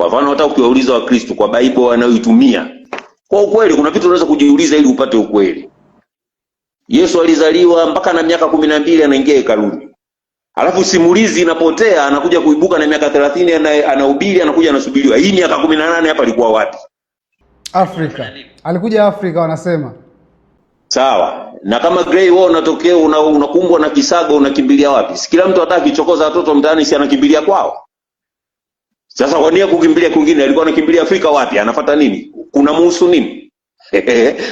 Kwa mfano hata ukiwauliza Wakristo kwa Bible wanayoitumia, kwa ukweli kuna vitu unaweza kujiuliza ili upate ukweli. Yesu alizaliwa mpaka na miaka 12 anaingia hekaluni. Alafu simulizi inapotea, anakuja kuibuka na miaka 30 anahubiri, anakuja anasubiriwa. Hii miaka 18 hapa alikuwa wapi? Afrika. Alikuja Afrika wanasema. Sawa. Na kama Grey wao unatokea unakumbwa na kisago, unakimbilia wapi? Si kila mtu hataki kichokoza watoto mtaani, si anakimbilia kwao. Sasa kwa nini kukimbilia kwingine? Alikuwa anakimbilia Afrika wapi? Anafuata nini? Kuna muhusu nini?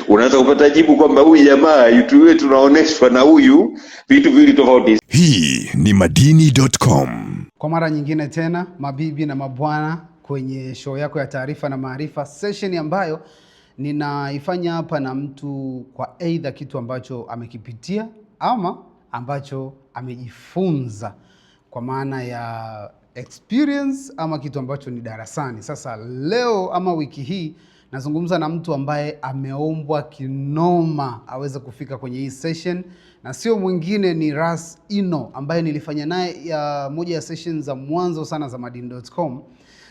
Unaweza kupata jibu kwamba huyu jamaa YouTube tunaoneshwa na huyu vitu vili tofauti. Hii ni Madini.com. Kwa mara nyingine tena, mabibi na mabwana, kwenye show yako ya taarifa na maarifa, session ambayo ninaifanya hapa na mtu kwa aidha kitu ambacho amekipitia ama ambacho amejifunza, kwa maana ya experience ama kitu ambacho ni darasani. Sasa leo ama wiki hii nazungumza na mtu ambaye ameombwa kinoma aweze kufika kwenye hii session, na sio mwingine ni Ras Ino ambaye nilifanya naye moja ya session za mwanzo sana za Madini.com,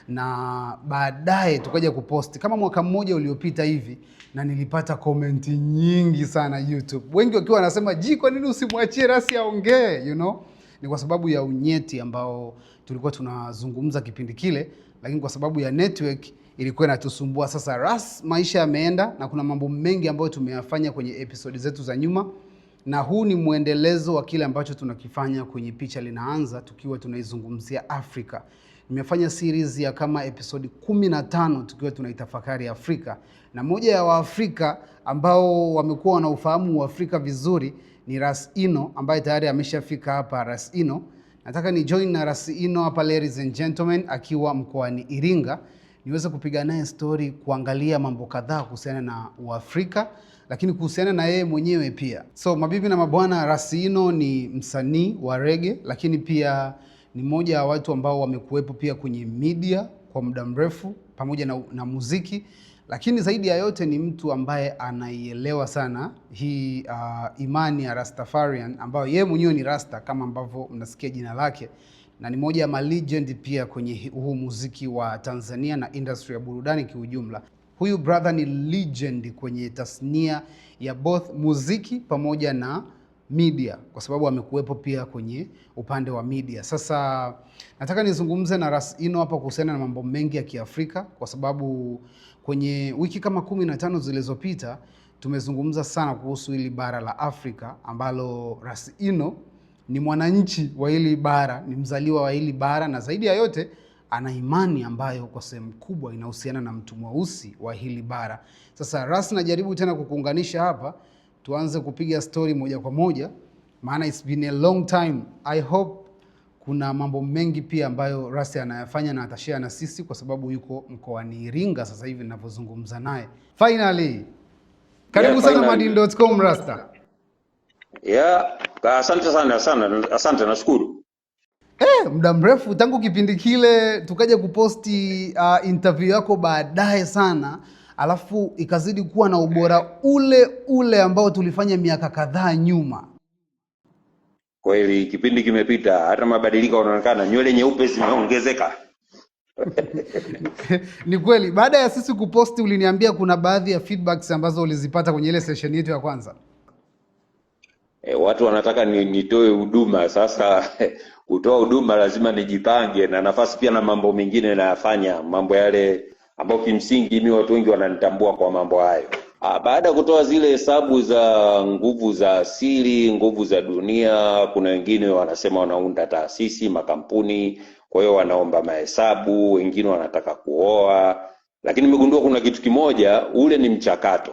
na baadaye tukaja kuposti kama mwaka mmoja uliopita hivi, na nilipata komenti nyingi sana YouTube, wengi wakiwa wanasema kwa nini usimwachie Ras aongee, ni kwa sababu ya unyeti ambao tulikuwa tunazungumza kipindi kile, lakini kwa sababu ya network ilikuwa inatusumbua. Sasa Ras maisha yameenda na kuna mambo mengi ambayo tumeyafanya kwenye episode zetu za nyuma, na huu ni muendelezo wa kile ambacho tunakifanya kwenye Picha Linaanza, tukiwa tunaizungumzia Afrika. Nimefanya series ya kama episode 15 tukiwa tunaitafakari Afrika, na moja ya Waafrika ambao wamekuwa wanaufahamu Afrika vizuri ni Ras Ino ambaye tayari ameshafika hapa. Ras Ino, nataka ni join na Ras Ino hapa, ladies and gentlemen, akiwa mkoani Iringa, niweze kupiga naye story, kuangalia mambo kadhaa kuhusiana na Uafrika, lakini kuhusiana na yeye mwenyewe pia. So mabibi na mabwana, Ras Ino ni msanii wa reggae, lakini pia ni mmoja wa watu ambao wamekuwepo pia kwenye media kwa muda mrefu pamoja na muziki, lakini zaidi ya yote ni mtu ambaye anaielewa sana hii imani ya Rastafarian, ambayo yeye mwenyewe ni Rasta kama ambavyo mnasikia jina lake, na ni moja ya legend pia kwenye huu muziki wa Tanzania na industry ya burudani kiujumla. Huyu brother ni legend kwenye tasnia ya both muziki pamoja na media, kwa sababu amekuwepo pia kwenye upande wa media. Sasa nataka nizungumze na Ras Ino hapa kuhusiana na mambo mengi ya Kiafrika, kwa sababu kwenye wiki kama 15 zilizopita tumezungumza sana kuhusu hili bara la Afrika, ambalo Ras Ino ni mwananchi wa hili bara, ni mzaliwa wa hili bara, na zaidi ya yote ana imani ambayo kwa sehemu kubwa inahusiana na mtu mweusi wa hili bara. Sasa Ras, najaribu tena kukuunganisha hapa, tuanze kupiga story moja kwa moja, maana it's been a long time. I hope kuna mambo mengi pia ambayo Ras anayafanya na atashare na sisi, kwa sababu yuko mkoani Iringa sasa hivi ninavyozungumza naye. Finally, karibu sana Madini.com Rasta. Asante, nashukuru. Muda mrefu tangu kipindi kile tukaja kuposti interview yako baadaye sana, alafu ikazidi kuwa na ubora ule ule ambao tulifanya miaka kadhaa nyuma. Kweli kipindi kimepita, hata mabadiliko yanaonekana, nywele nyeupe zimeongezeka. Ni kweli, baada ya sisi kuposti uliniambia kuna baadhi ya feedbacks ambazo ulizipata kwenye ile session yetu ya kwanza. Watu wanataka nitoe huduma. Sasa kutoa huduma lazima nijipange na nafasi pia, na mambo mengine nayafanya, mambo yale ambayo kimsingi mimi watu wengi wananitambua kwa mambo hayo. Baada ya kutoa zile hesabu za nguvu za asili, nguvu za dunia, kuna wengine wanasema wanaunda taasisi, makampuni, kwa hiyo wanaomba mahesabu, wengine wanataka kuoa, lakini nimegundua kuna kitu kimoja, ule ni mchakato.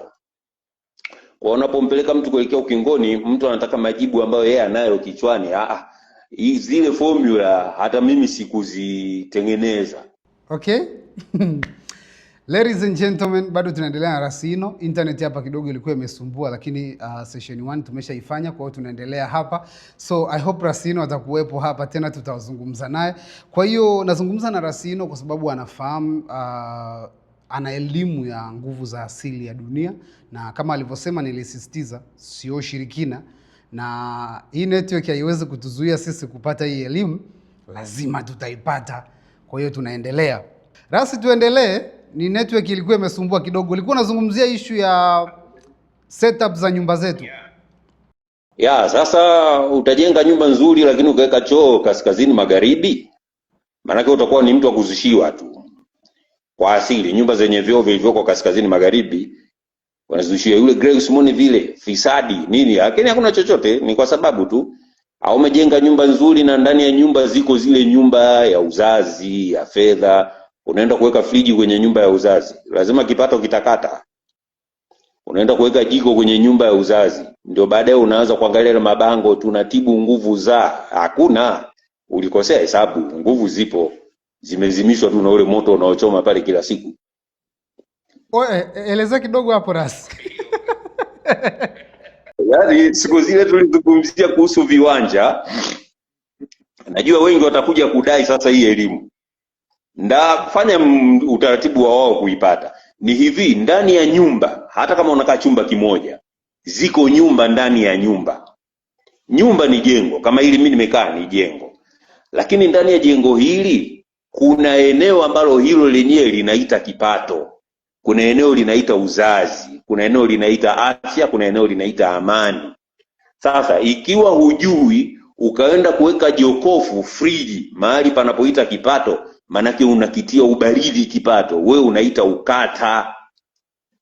Kwa unapompeleka mtu kuelekea ukingoni, mtu anataka majibu ambayo yeye anayo kichwani. Zile formula hata mimi sikuzitengeneza. Okay. Ladies and gentlemen, bado tunaendelea na Ras Ino. Internet hapa kidogo ilikuwa imesumbua, lakini session 1 tumeshaifanya, kwa hiyo tunaendelea hapa. So I hope Ras Ino atakuwepo hapa tena, tutazungumza naye. Kwa hiyo nazungumza na Ras Ino kwa sababu anafahamu, ana elimu ya nguvu za asili ya dunia, na kama alivyosema, nilisisitiza sio shirikina, na hii network haiwezi kutuzuia sisi kupata hii elimu, lazima tutaipata. Kwa hiyo tunaendelea. Rasi, tuendelee. Ni network ilikuwa imesumbua kidogo. Ulikuwa unazungumzia issue ya setup za nyumba zetu. Ya, sasa utajenga nyumba nzuri lakini ukaweka choo kaskazini magharibi, maanake utakuwa ni mtu wa kuzishiwa tu. Kwa asili nyumba zenye vyoo vilivyoko kaskazini magharibi wanazushia yule Grace Mone vile fisadi nini, lakini hakuna chochote, ni kwa sababu tu au umejenga nyumba nzuri na ndani ya nyumba ziko zile nyumba ya uzazi ya fedha. Unaenda kuweka friji kwenye nyumba ya uzazi, lazima kipato kitakata. Unaenda kuweka jiko kwenye nyumba ya uzazi, ndio baadaye unaanza kuangalia mabango tunatibu nguvu za, hakuna. Ulikosea hesabu, nguvu zipo, zimezimishwa tu na ule moto unaochoma pale kila siku. Oe, eleza kidogo hapo Rasi. Yaani siku zile tulizungumzia kuhusu viwanja, najua wengi watakuja kudai sasa hii elimu. Ndafanya utaratibu wa wao kuipata. Ni hivi, ndani ya nyumba, hata kama unakaa chumba kimoja, ziko nyumba ndani ya nyumba. Nyumba ni jengo, kama hili mimi nimekaa ni jengo. Lakini ndani ya jengo hili kuna eneo ambalo hilo lenyewe linaita kipato. Kuna eneo linaita uzazi, kuna eneo linaita afya, kuna eneo linaita amani. Sasa ikiwa hujui ukaenda kuweka jokofu, friji mahali panapoita kipato, manake unakitia ubaridi kipato, wewe unaita ukata.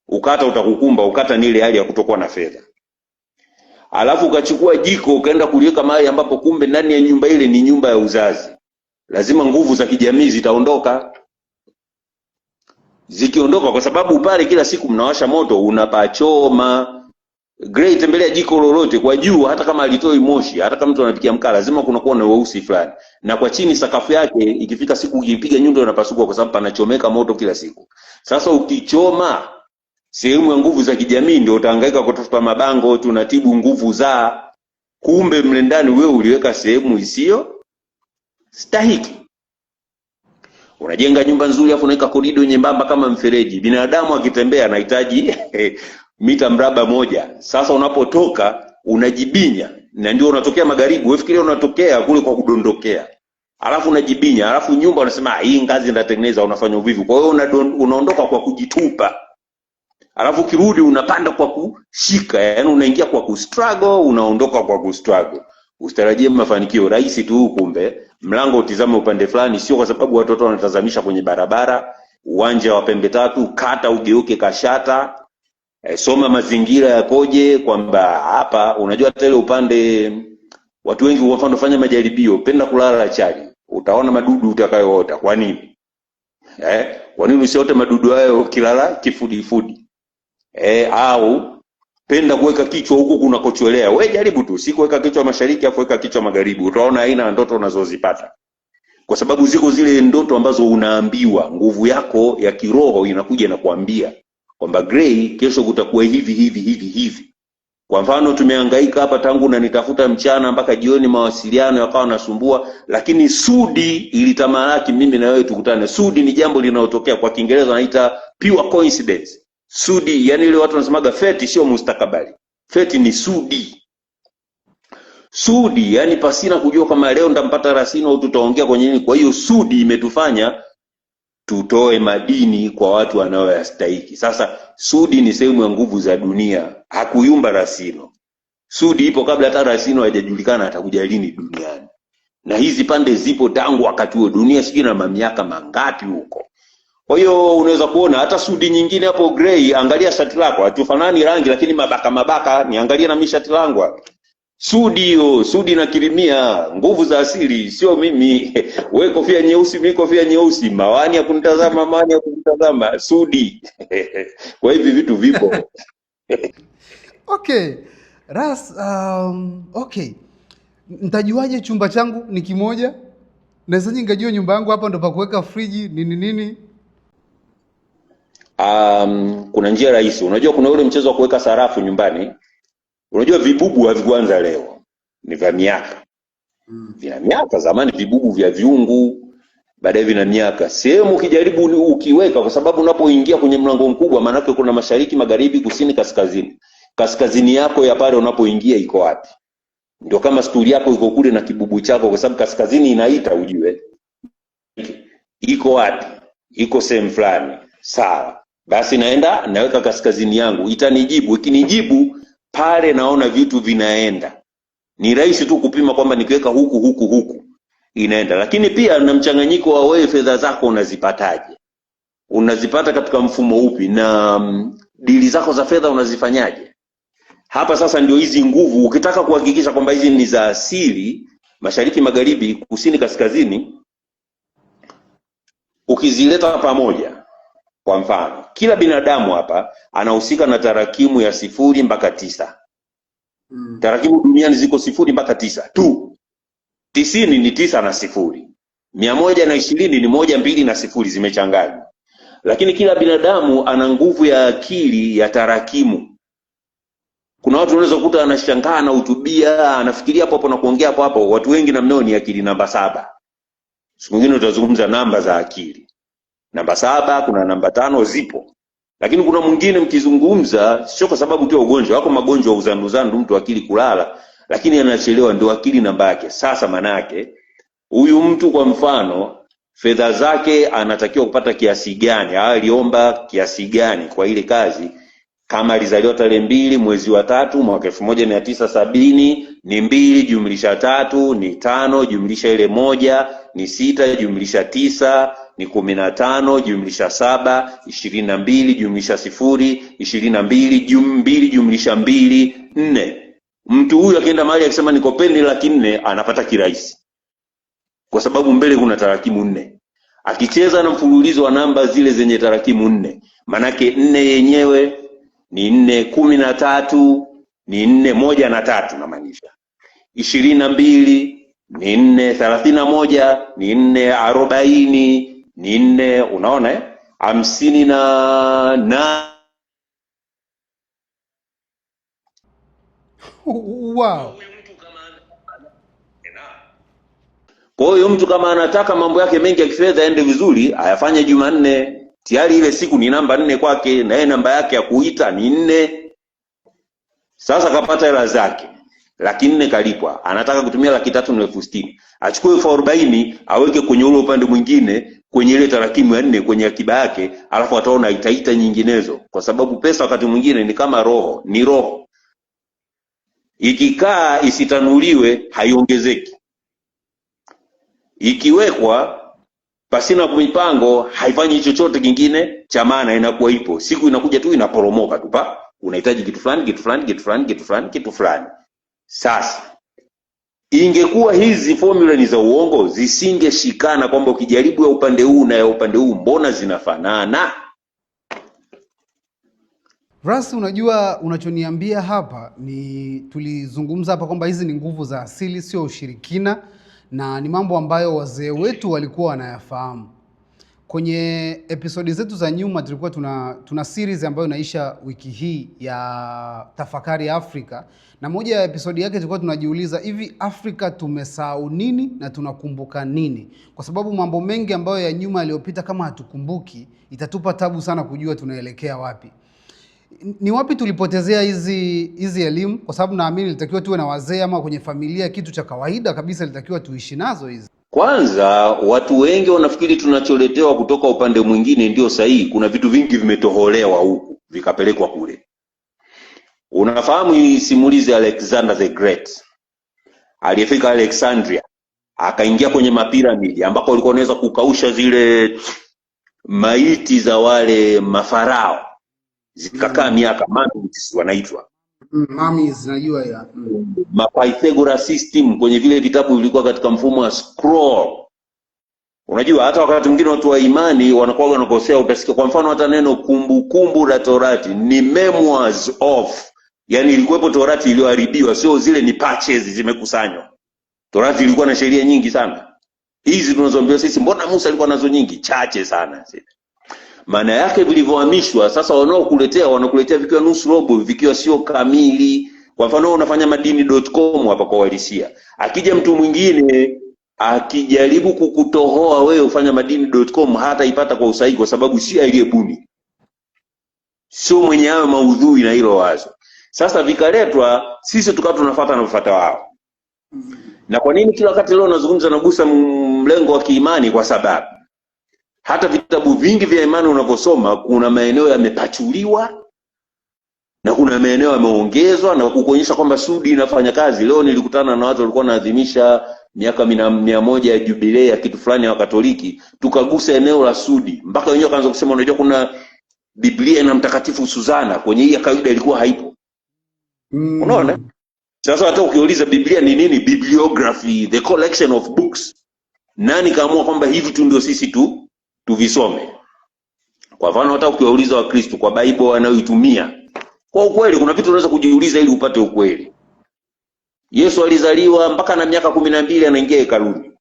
Ukata utakukumba. Ukata ni ile hali ya kutokuwa na fedha. Alafu ukachukua jiko ukaenda kuliweka mahali ambapo kumbe ndani ya nyumba ile ni nyumba ya uzazi, lazima nguvu za kijamii zitaondoka. Zikiondoka, kwa sababu pale kila siku mnawasha moto unapachoma. Grey, tembelea jiko lolote kwa juu, hata kama alitoi moshi, hata kama mtu anapikia mkaa, lazima kuna kuwa na weusi fulani. Na kwa chini sakafu yake ikifika siku ukipiga nyundo inapasuka, kwa sababu panachomeka moto kila siku. Sasa ukichoma sehemu ya nguvu za kijamii, ndio utahangaika kutafuta mabango tunatibu nguvu za, kumbe mle ndani wewe uliweka sehemu isiyo stahiki. Unajenga nyumba nzuri afu unaweka korido nyembamba kama mfereji. Binadamu akitembea anahitaji mita mraba moja. Sasa unapotoka unajibinya, na ndio unatokea magharibi. Wewe fikiria unatokea kule kwa kudondokea, alafu unajibinya, alafu nyumba unasema hii ngazi ndatengeneza, unafanya uvivu. Kwa hiyo unaondoka kwa kujitupa, alafu kirudi unapanda kwa kushika, yani unaingia kwa kustruggle, unaondoka kwa kustruggle. Usitarajie mafanikio rahisi tu, kumbe mlango utizame upande fulani, sio kwa sababu watoto wanatazamisha kwenye barabara. Uwanja wa pembe tatu, kata ugeuke kashata. Soma mazingira yakoje, kwamba hapa unajua tele upande watu wengi kwa mfano fanya majaribio, penda kulala chali, utaona madudu utakayoota. Kwa nini? Kwa nini usiote madudu hayo ukilala kifudifudi? Au penda kuweka kichwa huku kunakochelea. Wewe jaribu tu, si kuweka kichwa mashariki afu weka kichwa magharibi, utaona aina ndoto unazozipata. Kwa sababu ziko zile ndoto ambazo unaambiwa, nguvu yako ya kiroho inakuja na kuambia kwamba Gray, kesho kutakuwa hivi hivi hivi hivi. Kwa mfano tumehangaika hapa tangu na nitafuta mchana mpaka jioni, mawasiliano yakawa nasumbua, lakini Sudi ilitamalaki mimi na wewe tukutane. Sudi ni jambo linalotokea, kwa Kiingereza wanaita pure coincidence. Sudi, yani ile watu wanasemaga fate sio mustakabali. Fate ni Sudi. Sudi, yani pasina kujua kama leo ndampata Rasino au tutaongea kwenye nini. Kwa hiyo Sudi imetufanya tutoe madini kwa watu wanaoyastahili. Sasa Sudi ni sehemu ya nguvu za dunia. Hakuyumba Rasino. Sudi ipo kabla hata Rasino hajajulikana atakuja lini duniani. Na hizi pande zipo tangu wakati huo, dunia sijui na miaka mangapi huko. Kwa hiyo unaweza kuona hata Sudi nyingine hapo Gray, angalia shati lako, hatufanani rangi lakini mabaka, niangalie na mimi shati langu hapo. Sudi na kirimia, nguvu za asili, sio mimi. Wewe kofia nyeusi, mimi kofia nyeusi, mawani ya kunitazama, Sudi. Kwa hivi vitu vipo. Okay. Ras, okay. Nitajuaje chumba changu ni kimoja? Naweza ningejua nyumba yangu hapa ndo pa kuweka friji nini? Kuna njia rahisi. Unajua kuna ule mchezo wa kuweka sarafu nyumbani. Unajua vibubu havikuanza leo, ni vya miaka. Vina miaka, zamani vibubu vya viungu, baadaye vina miaka. Sehemu ukijaribu ukiweka, kwa sababu unapoingia kwenye mlango mkubwa, maana yake kuna mashariki, magharibi, kusini, kaskazini. Kaskazini yako ya pale unapoingia iko wapi? Ndio kama stuli yako iko kule na kibubu chako, kwa sababu kaskazini inaita ujue. Iko wapi? iko sehemu fulani, sawa, basi naenda naweka kaskazini yangu, itanijibu. Ikinijibu pale naona vitu vinaenda, ni rahisi tu kupima kwamba nikiweka huku inaenda. Lakini pia na mchanganyiko wa wewe fedha zako unazipataje, unazipata katika mfumo upi, na dili zako za fedha unazifanyaje. Hapa sasa ndio hizi nguvu, ukitaka kuhakikisha kwamba hizi ni za asili, mashariki, magharibi, kusini, kaskazini, ukizileta pamoja. Kwa mfano, kila binadamu hapa anahusika na tarakimu ya 0 mpaka 9. Tarakimu duniani ziko 0 mpaka 9 tu. 90 ni 9 na 0. 120 ni 1, 2 na 0 zimechanganywa. Lakini kila binadamu ana nguvu ya akili ya tarakimu. Kuna watu unaweza kukuta anashangaa na utubia, anafikiria hapo hapo na kuongea hapo hapo. Watu wengi namnao ni akili namba 7. Siku nyingine utazungumza namba za akili. Namba 7, kuna namba 5 zipo. Lakini kuna mwingine mkizungumza, sio kwa sababu tu ya ugonjwa, wako magonjwa ya uzandu mtu akili kulala, lakini anachelewa, ndio akili namba yake. Sasa manake huyu mtu kwa mfano fedha zake anatakiwa kupata kiasi gani, aliomba kiasi gani kwa ile kazi. Kama alizaliwa tarehe 2 mwezi wa 3 mwaka 1970, ni 2 jumlisha 3 ni 5 jumlisha ile 1 ni 6 jumlisha 9 ni 15 jumlisha 7 22 jumlisha 0 22 jumlisha 2 4. Mtu huyu akienda mahali akisema nikopeni 400,000 anapata kirahisi, kwa sababu mbele kuna tarakimu 4. Akicheza na mfululizo wa namba zile zenye tarakimu 4, manake 4 yenyewe ni 4, 13 ni 4, 1 na 3 na maanisha 22 ni 4, 31 ni 4, 40 ni 4, unaona 50 na Wow. Kwa hiyo mtu kama anataka mambo yake mengi ya kifedha yaende vizuri, ayafanye Jumanne. Tayari ile siku ni namba 4 kwake, na yeye namba yake ya kuita ni 4. Sasa kapata hela zake 400,000 kalipwa, anataka kutumia 360,000. Achukue 40,000 aweke kwenye ule upande mwingine kwenye ile tarakimu ya 4 kwenye akiba yake, alafu ataona itaita nyinginezo, kwa sababu pesa wakati mwingine ni kama roho, ni roho. Ikikaa isitanuliwe haiongezeki. Ikiwekwa pasina mipango haifanyi chochote kingine cha maana, inakuwa ipo. Siku inakuja tu inaporomoka tu pa. Unahitaji kitu fulani. Sasa ingekuwa hizi formula ni za uongo, zisingeshikana, kwamba ukijaribu ya upande huu na ya upande huu mbona zinafanana. Ras, unajua unachoniambia hapa ni tulizungumza hapa kwamba hizi ni nguvu za asili, sio ushirikina, na ni mambo ambayo wazee wetu walikuwa wanayafahamu. Kwenye episodi zetu za nyuma tulikuwa tuna series ambayo inaisha wiki hii ya Tafakari Afrika, na moja ya episodi yake tulikuwa tunajiuliza hivi Afrika tumesahau nini na tunakumbuka nini? Kwa sababu mambo mengi ambayo ya nyuma yaliyopita kama hatukumbuki, itatupa tabu sana kujua tunaelekea wapi. Ni wapi tulipotezea hizi elimu? Kwa sababu naamini litakiwa tuwe na wazee, ama kwenye familia kitu cha kawaida kabisa litakiwa tuishi nazo hizi. Kwanza watu wengi wanafikiri tunacholetewa kutoka upande mwingine ndio sahihi. Kuna vitu vingi vimetoholewa huku vikapelekwa kule. Unafahamu hii simulizi Alexander the Great? Aliyefika Alexandria akaingia kwenye mapiramidi ambako walikuwa wanaweza kukausha zile maiti za wale mafarao, zikakaa miaka, mummies wanaitwa. Mummies najua ya. Pythagoras system kwenye vile vitabu vilikuwa katika mfumo wa scroll. Unajua hata wakati mwingine watu wa imani wanakuwa wanakosea, utasikia kwa mfano hata neno kumbukumbu la Torati ni memoirs of, yani ilikuwepo Torati iliyoharibiwa, sio zile ni patches zimekusanywa. Torati ilikuwa na sheria nyingi sana. Hizi tunazoambiwa sisi mbona Musa alikuwa nazo nyingi? Chache sana. Maana yake vilivyohamishwa sasa wanakuletea vikiwa nusu robo, vikiwa sio kamili. Kwa mfano unafanya madini.com hapa kwa walisia. Akija mtu mwingine akijaribu kukutohoa wewe ufanya madini.com, hata ipata kwa usahihi, kwa sababu si aliyebuni, sio mwenye hayo maudhui na hilo wazo. Sasa vikaletwa, sisi tukawa tunafuata na kufuata wao. Na kwa nini kila wakati leo nazungumza nagusa mlengo wa kiimani? Kwa sababu Hata vitabu vingi vya imani unaposoma, kuna maeneo yamepachuliwa na kuna maeneo yameongezwa na kukuonyesha kwamba Sudi inafanya kazi. Leo nilikutana na watu walikuwa wanaadhimisha miaka 100 ya jubilei ya kitu fulani ya Katoliki, tukagusa eneo la Sudi mpaka wenyewe kaanza kusema unajua kuna Biblia ina mtakatifu Suzana, kwenye hii ya kawaida ilikuwa haipo. Unaona? Sasa hata ukiuliza Biblia ni nini, bibliography, the collection of books, nani kaamua kwamba hivi tu ndio sisi tuvisome? Kwa mfano hata ukiwauliza Wakristo kwa Bible wanayoitumia, kwa ukweli kuna vitu unaweza kujiuliza ili upate ukweli. Yesu alizaliwa mpaka na miaka 12 anaingia hekaluni.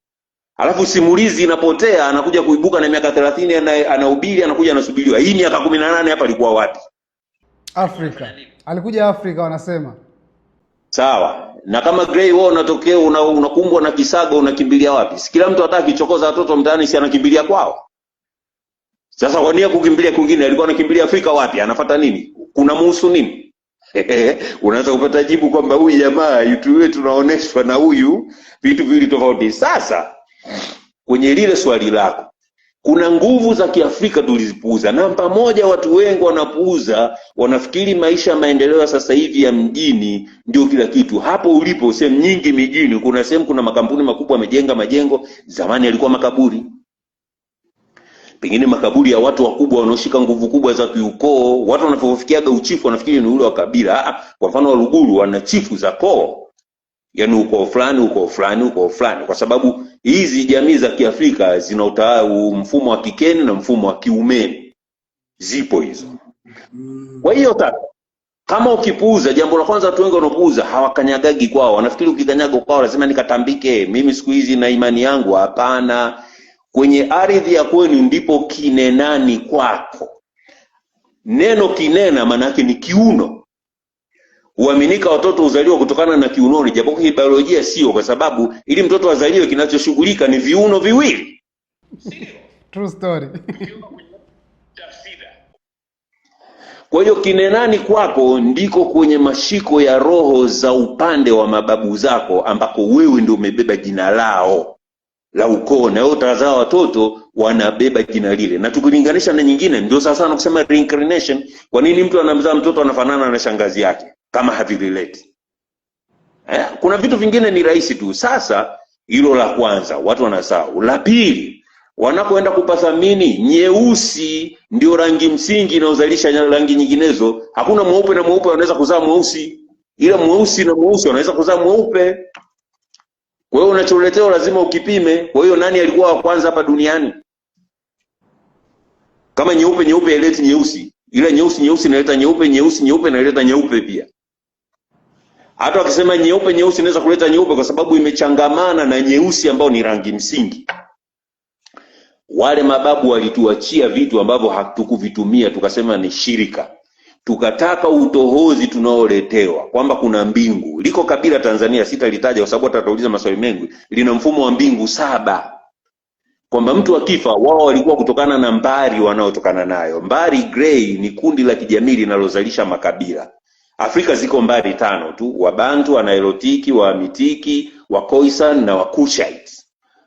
Alafu simulizi inapotea, anakuja kuibuka na miaka 30 anahubiri, anakuja anasubiriwa. Hii miaka 18 hapa alikuwa wapi? Afrika. Alikuja Afrika wanasema. Sawa. Na kama Gray wao unatokea unakumbwa na kisago, unakimbilia wapi? Si kila mtu hataki kichokoza watoto mtaani, si anakimbilia kwao. Sasa kwa nini kukimbilia kwingine? Alikuwa anakimbilia Afrika wapi? Anafuata nini? Kuna muhusu nini? Unaweza kupata jibu kwamba huyu jamaa yutuwe tunaoneshwa na huyu vitu vili tofauti. Sasa kwenye lile swali lako, kuna nguvu za Kiafrika tulizipuuza. Namba moja, watu wengi wanapuuza, wanafikiri maisha ya maendeleo ya sasa hivi ya mjini ndio kila kitu. Hapo ulipo sehemu nyingi mijini, kuna sehemu kuna makampuni makubwa yamejenga majengo, zamani yalikuwa makaburi. Pengine makaburi ya watu wakubwa wanaoshika nguvu kubwa za kiukoo. Watu wanapofikiaga uchifu wanafikiri ni ule wa kabila. Kwa mfano wa Ruguru wana chifu za koo, yaani ukoo fulani, kwa sababu hizi jamii za Kiafrika zina mfumo wa kikeni na mfumo wa kiumeni, zipo hizo. Kwa hiyo kama ukipuuza, jambo la kwanza watu wengi wanapuuza, hawakanyagagi kwao. Wanafikiri ukikanyaga kwao lazima nikatambike, mimi siku hizi na imani yangu. Hapana. Kwenye ardhi ya kwenu ndipo kinenani kwako. Neno kinena maana yake ni kiuno. Huaminika watoto uzaliwa kutokana na kiunoni, japo kwa biolojia sio, kwa sababu ili mtoto azaliwe kinachoshughulika ni viuno viwili. True story. Kwa hiyo kinenani kwako ndiko kwenye mashiko ya roho za upande wa mababu zako, ambako wewe ndio umebeba jina lao la ukoo, na wewe utazaa watoto wanabeba jina lile. Na tukilinganisha na nyingine, ndio sasa na kusema reincarnation. Kwa nini mtu anamzaa mtoto anafanana na shangazi yake kama havileleti? Kuna vitu vingine ni rahisi tu. Sasa hilo la kwanza watu wanasahau. La pili, wanapoenda kupathamini nyeusi ndio rangi msingi inaozalisha rangi nyinginezo. Hakuna mweupe na mweupe wanaweza kuzaa mweusi, ila mweusi na mweusi wanaweza kuzaa mweupe. Kwa hiyo unacholetea lazima ukipime. Kwa hiyo nani alikuwa wa kwanza hapa duniani? Kama nyeupe haileti nyeusi, ila nyeusi inaleta nyeupe, nyeupe inaleta nyeupe pia. Hata wakisema nyeupe inaweza kuleta nyeupe kwa sababu imechangamana na nyeusi ambao ni rangi msingi. Wale mababu walituachia vitu ambavyo hatukuvitumia, tukasema ni shirika. Tukataka utohozi tunaoletewa kwamba kuna mbingu. Liko kabila Tanzania, sitalitaja kwa sababu atauliza maswali mengi, lina mfumo wa mbingu 7. Kwamba mtu akifa, wao walikuwa kutokana na mbari wanaotokana nayo. Mbari Gray ni kundi la kijamii linalozalisha makabila. Afrika ziko mbari 5 tu: Wabantu, Wanailotiki, Wamitiki, Wakoisan na Wakushite.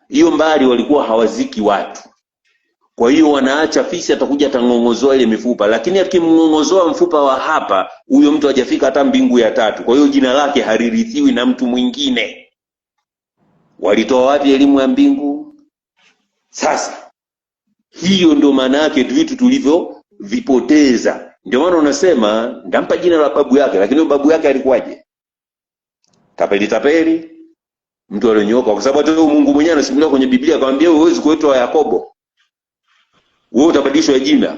Hiyo mbari walikuwa hawaziki watu. Kwa hiyo wanaacha fisi atakuja atangongozoa ile mifupa, lakini akimngongozoa mfupa wa hapa, huyo mtu hajafika hata mbingu ya 3. Kwa hiyo jina lake haririthiwi na mtu mwingine. Walitoa wapi elimu ya mbingu? Sasa hiyo ndio maana yake vitu tulivyo vipoteza. Ndio maana unasema ndampa jina la babu yake, lakini babu yake alikuwaje? Tapeli, mtu alionyoka. Kwa sababu hata Mungu mwenyewe anasimulia kwenye Biblia akamwambia huwezi kuitwa Yakobo, wewe utabadilishwa jina.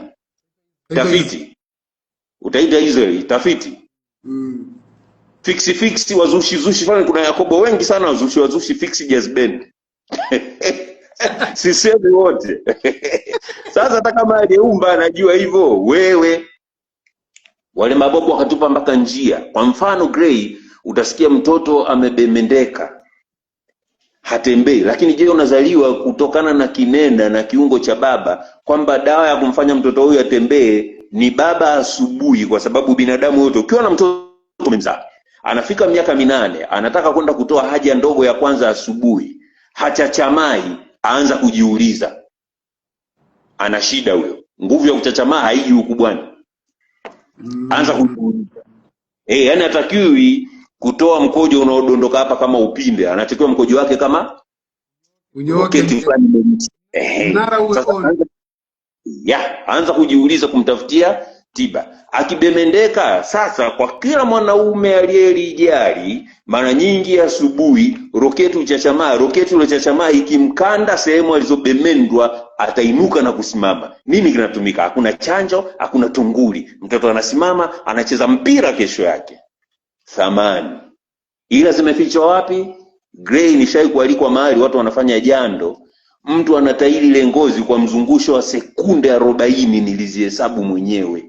Tafiti. Utaita Israeli, tafiti. Fixi wazushi fulani, kuna Yakobo wengi sana wazushi fixi jazz band. Sisemi wote. Sasa hata kama aliumba anajua hivyo, wewe wale mababu wakatupa mpaka njia. Kwa mfano Gray, utasikia mtoto amebemendeka, hatembei, lakini je, unazaliwa kutokana na kinenda na kiungo cha baba, kwamba dawa ya kumfanya mtoto huyu atembee ni baba asubuhi, kwa sababu binadamu wote ukiwa na mtoto umemzaa, anafika miaka 8, anataka kwenda kutoa haja ndogo ya kwanza asubuhi, hachachamai, aanza kujiuliza ana shida huyo. Nguvu ya kuchachamaa haiji ukubwani. Anza kujiuliza. Yani hatakiwi kutoa mkojo unaodondoka hapa kama upinde. Anatakiwa mkojo wake kama unyooke fulani. Anza kujiuliza kumtafutia tiba. Akibemendeka sasa, kwa kila mwanaume aliyelijali, mara nyingi asubuhi roketi uchachamaa ikimkanda sehemu alizobemendwa, atainuka na kusimama. Nini kinatumika? Hakuna chanjo, hakuna tunguli. Mtoto anasimama, anacheza mpira kesho yake. Thamani. Ila zimefichwa wapi? Gray nishai kualikwa mahali watu wanafanya jando. Mtu anatairi ile ngozi kwa mzungusho wa sekunde 40, nilizihesabu mwenyewe.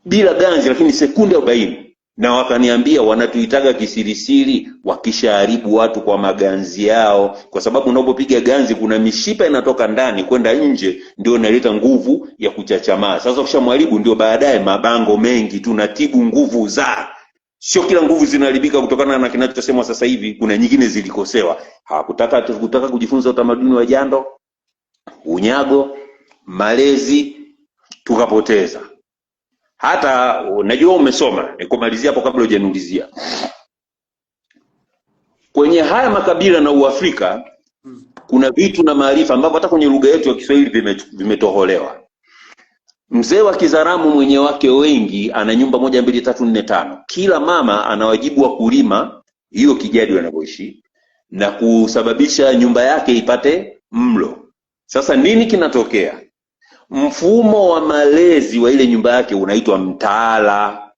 Bila ganzi, lakini sekunde 40. Na wakaniambia wanatuitaga kisirisiri wakishaharibu watu kwa maganzi yao, kwa sababu unapopiga ganzi kuna mishipa inatoka ndani kwenda nje, ndio inaleta nguvu ya kuchachamaa. Sasa ukishamharibu ndio baadaye mabango mengi tunatibu nguvu za. Sio kila nguvu zinaharibika kutokana na kinachosemwa sasa hivi, kuna nyingine zilikosewa. Hakutaka kujifunza utamaduni wa jando, unyago, malezi, tukapoteza. Hata najua umesoma, nikumalizia hapo kabla hujaniulizia. Kwenye haya makabila na Uafrika kuna vitu na maarifa ambavyo hata kwenye lugha yetu ya Kiswahili vimetoholewa. Mzee wa Kizaramu mwenye wake wengi ana nyumba 1 2 3 4 5. Kila mama ana wajibu wa kulima hiyo kijadi wanapoishi na kusababisha nyumba yake ipate mlo. Sasa nini kinatokea? Mfumo wa malezi wa ile nyumba yake unaitwa mtaala.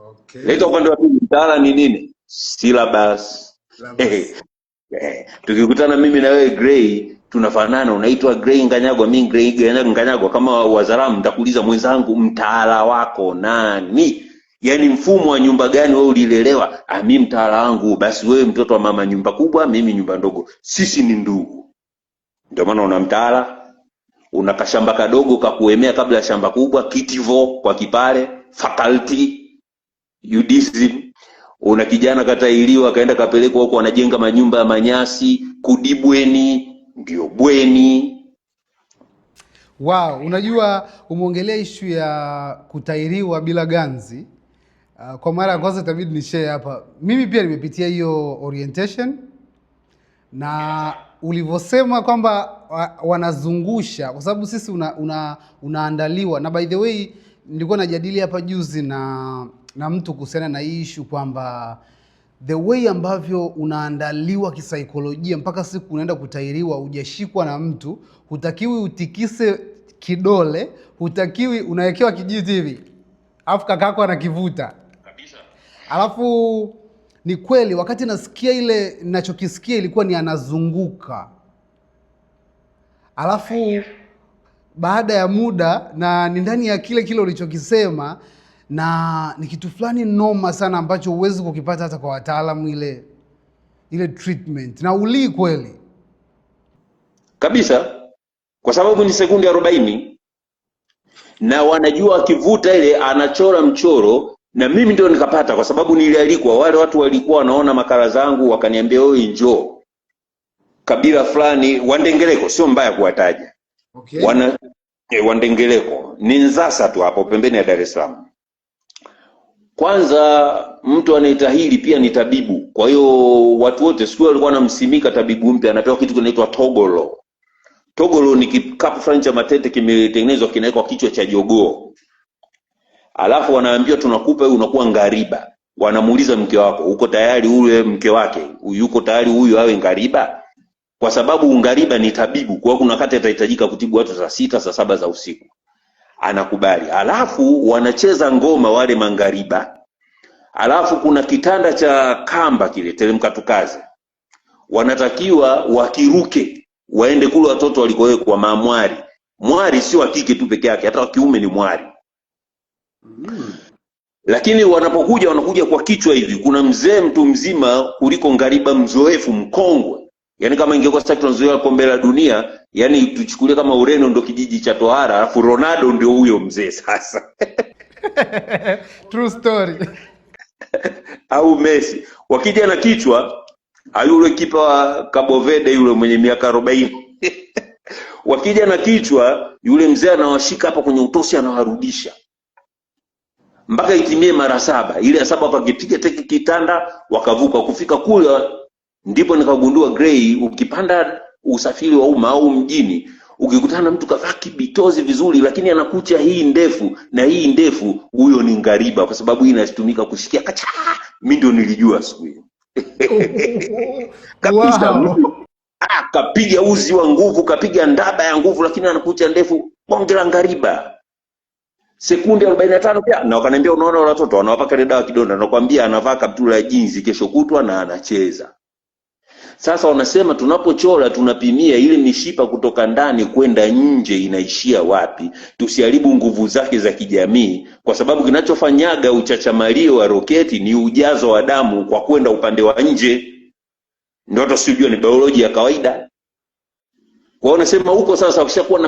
Okay. Leta upande wa pili, mtaala ni nini? Syllabus. Tukikutana mimi na wewe Gray, tunafanana, unaitwa Gray Nganyagwa, mimi Gray Nganyagwa. Kama Wazaramu nitakuuliza mwenzangu, mtaala wako nani? Yaani mfumo wa nyumba gani wewe ulilelewa? Mimi mtaala wangu, basi wewe mtoto wa mama nyumba kubwa, mimi nyumba ndogo. Sisi ni ndugu. Ndio maana una mtaala. Una kashamba kadogo kakuemea kabla ya shamba kubwa, kitivo kwa Kipare, faculty, UDSM. Una kijana katailiwa kaenda kapelekwa huko anajenga manyumba ya manyasi, kudibweni, ndio bweni. Wow, unajua umeongelea issue ya kutairiwa bila ganzi. Kwa mara ya kwanza itabidi ni share hapa. Mimi pia nimepitia hiyo orientation, na ulivyosema kwamba wanazungusha, kwa sababu sisi unaandaliwa. Na by the way, nilikuwa najadili hapa juzi na mtu kuhusiana na hii issue kwamba the way ambavyo unaandaliwa kisaikolojia mpaka siku unaenda kutairiwa, hujashikwa na mtu, hutakiwi utikise kidole, hutakiwi, unawekewa kijiti hivi, alafu kakako anakivuta kabisa. Alafu ni kweli wakati nasikia ile, ninachokisikia ilikuwa ni anazunguka. Alafu baada ya muda, na ni ndani ya kile ulichokisema, na ni kitu fulani noma sana ambacho huwezi kukipata hata kwa wataalamu, ile treatment. Na ulii kweli kabisa, kwa sababu ni sekunde 40 na wanajua akivuta ile anachora mchoro. Na mimi ndio nikapata, kwa sababu nilialikwa. Wale watu walikuwa wanaona makala zangu, wakaniambia wewe njoo kabila fulani, Wandengereko, sio mbaya kuwataja. Okay. Wandengereko ni Nzasa tu hapo pembeni ya Dar es Salaam. Kwanza mtu anayetahiri pia ni tabibu. Kwa hiyo watu wote siku walikuwa wanamsimika tabibu mpya, anapewa kitu kinaitwa togolo. Togolo ni kikapu fulani cha matete kimetengenezwa, kinawekwa kichwa cha jogoo. Alafu wanaambia tunakupa wewe, unakuwa ngariba. Wanamuuliza mke wako, uko tayari ule mke wake, yuko tayari huyu awe ngariba? Kwa sababu ngariba ni tabibu, kwa kuna wakati atahitajika kutibu watu saa 6 saa 7 za usiku. Anakubali. Alafu wanacheza ngoma wale mangariba. Alafu kuna kitanda cha kamba kile, teremka tukaze. Wanatakiwa wakiruke, waende kule watoto walikowekwa mamwari. Mwari sio wa kike tu peke yake, hata wa kiume ni mwari. Lakini wanapokuja wanakuja kwa kichwa hivi. Kuna mzee mtu mzima kuliko ngariba mzoefu mkongwe. Yaani kama ingekuwa sasa tunazoea kombe la dunia, yani tuchukulie kama Ureno ndio kijiji cha tohara, alafu Ronaldo ndio huyo mzee sasa. True story. Au Messi. Wakija na kichwa, yule kipa wa Cabo Verde yule mwenye miaka 40. wakija na kichwa, yule mzee anawashika hapa kwenye utosi, anawarudisha mpaka itimie mara 7. Ile ya 7 wakakipiga teke kitanda, wakavuka kufika kule. Ndipo nikagundua Gray, ukipanda usafiri wa umma au mjini, ukikutana na mtu kavaa kibitozi vizuri lakini anakucha hii ndefu na hii ndefu, huyo ni ngariba, kwa sababu hii inatumika kushikia kacha. Mimi ndio nilijua siku hiyo. Kabisa. Wow. Kapiga uzi wa nguvu, kapiga ndaba ya nguvu, lakini anakucha ndefu, bonge la ngariba. Sekunde 45 pia, na wakaniambia unaona wale watoto wanawapaka dawa kidonda, nakwambia anavaa kaptula ya jinzi kesho kutwa na anacheza. Sasa wanasema tunapochora tunapimia ile mishipa kutoka ndani kwenda nje inaishia wapi, tusiharibu nguvu zake za kijamii, kwa sababu kinachofanyaga uchachamalio wa roketi ni ujazo wa damu kwa kwenda upande wa nje. Ndio tusijue ni biolojia ya kawaida. Kwa hiyo nasema huko sasa ukishakuwa na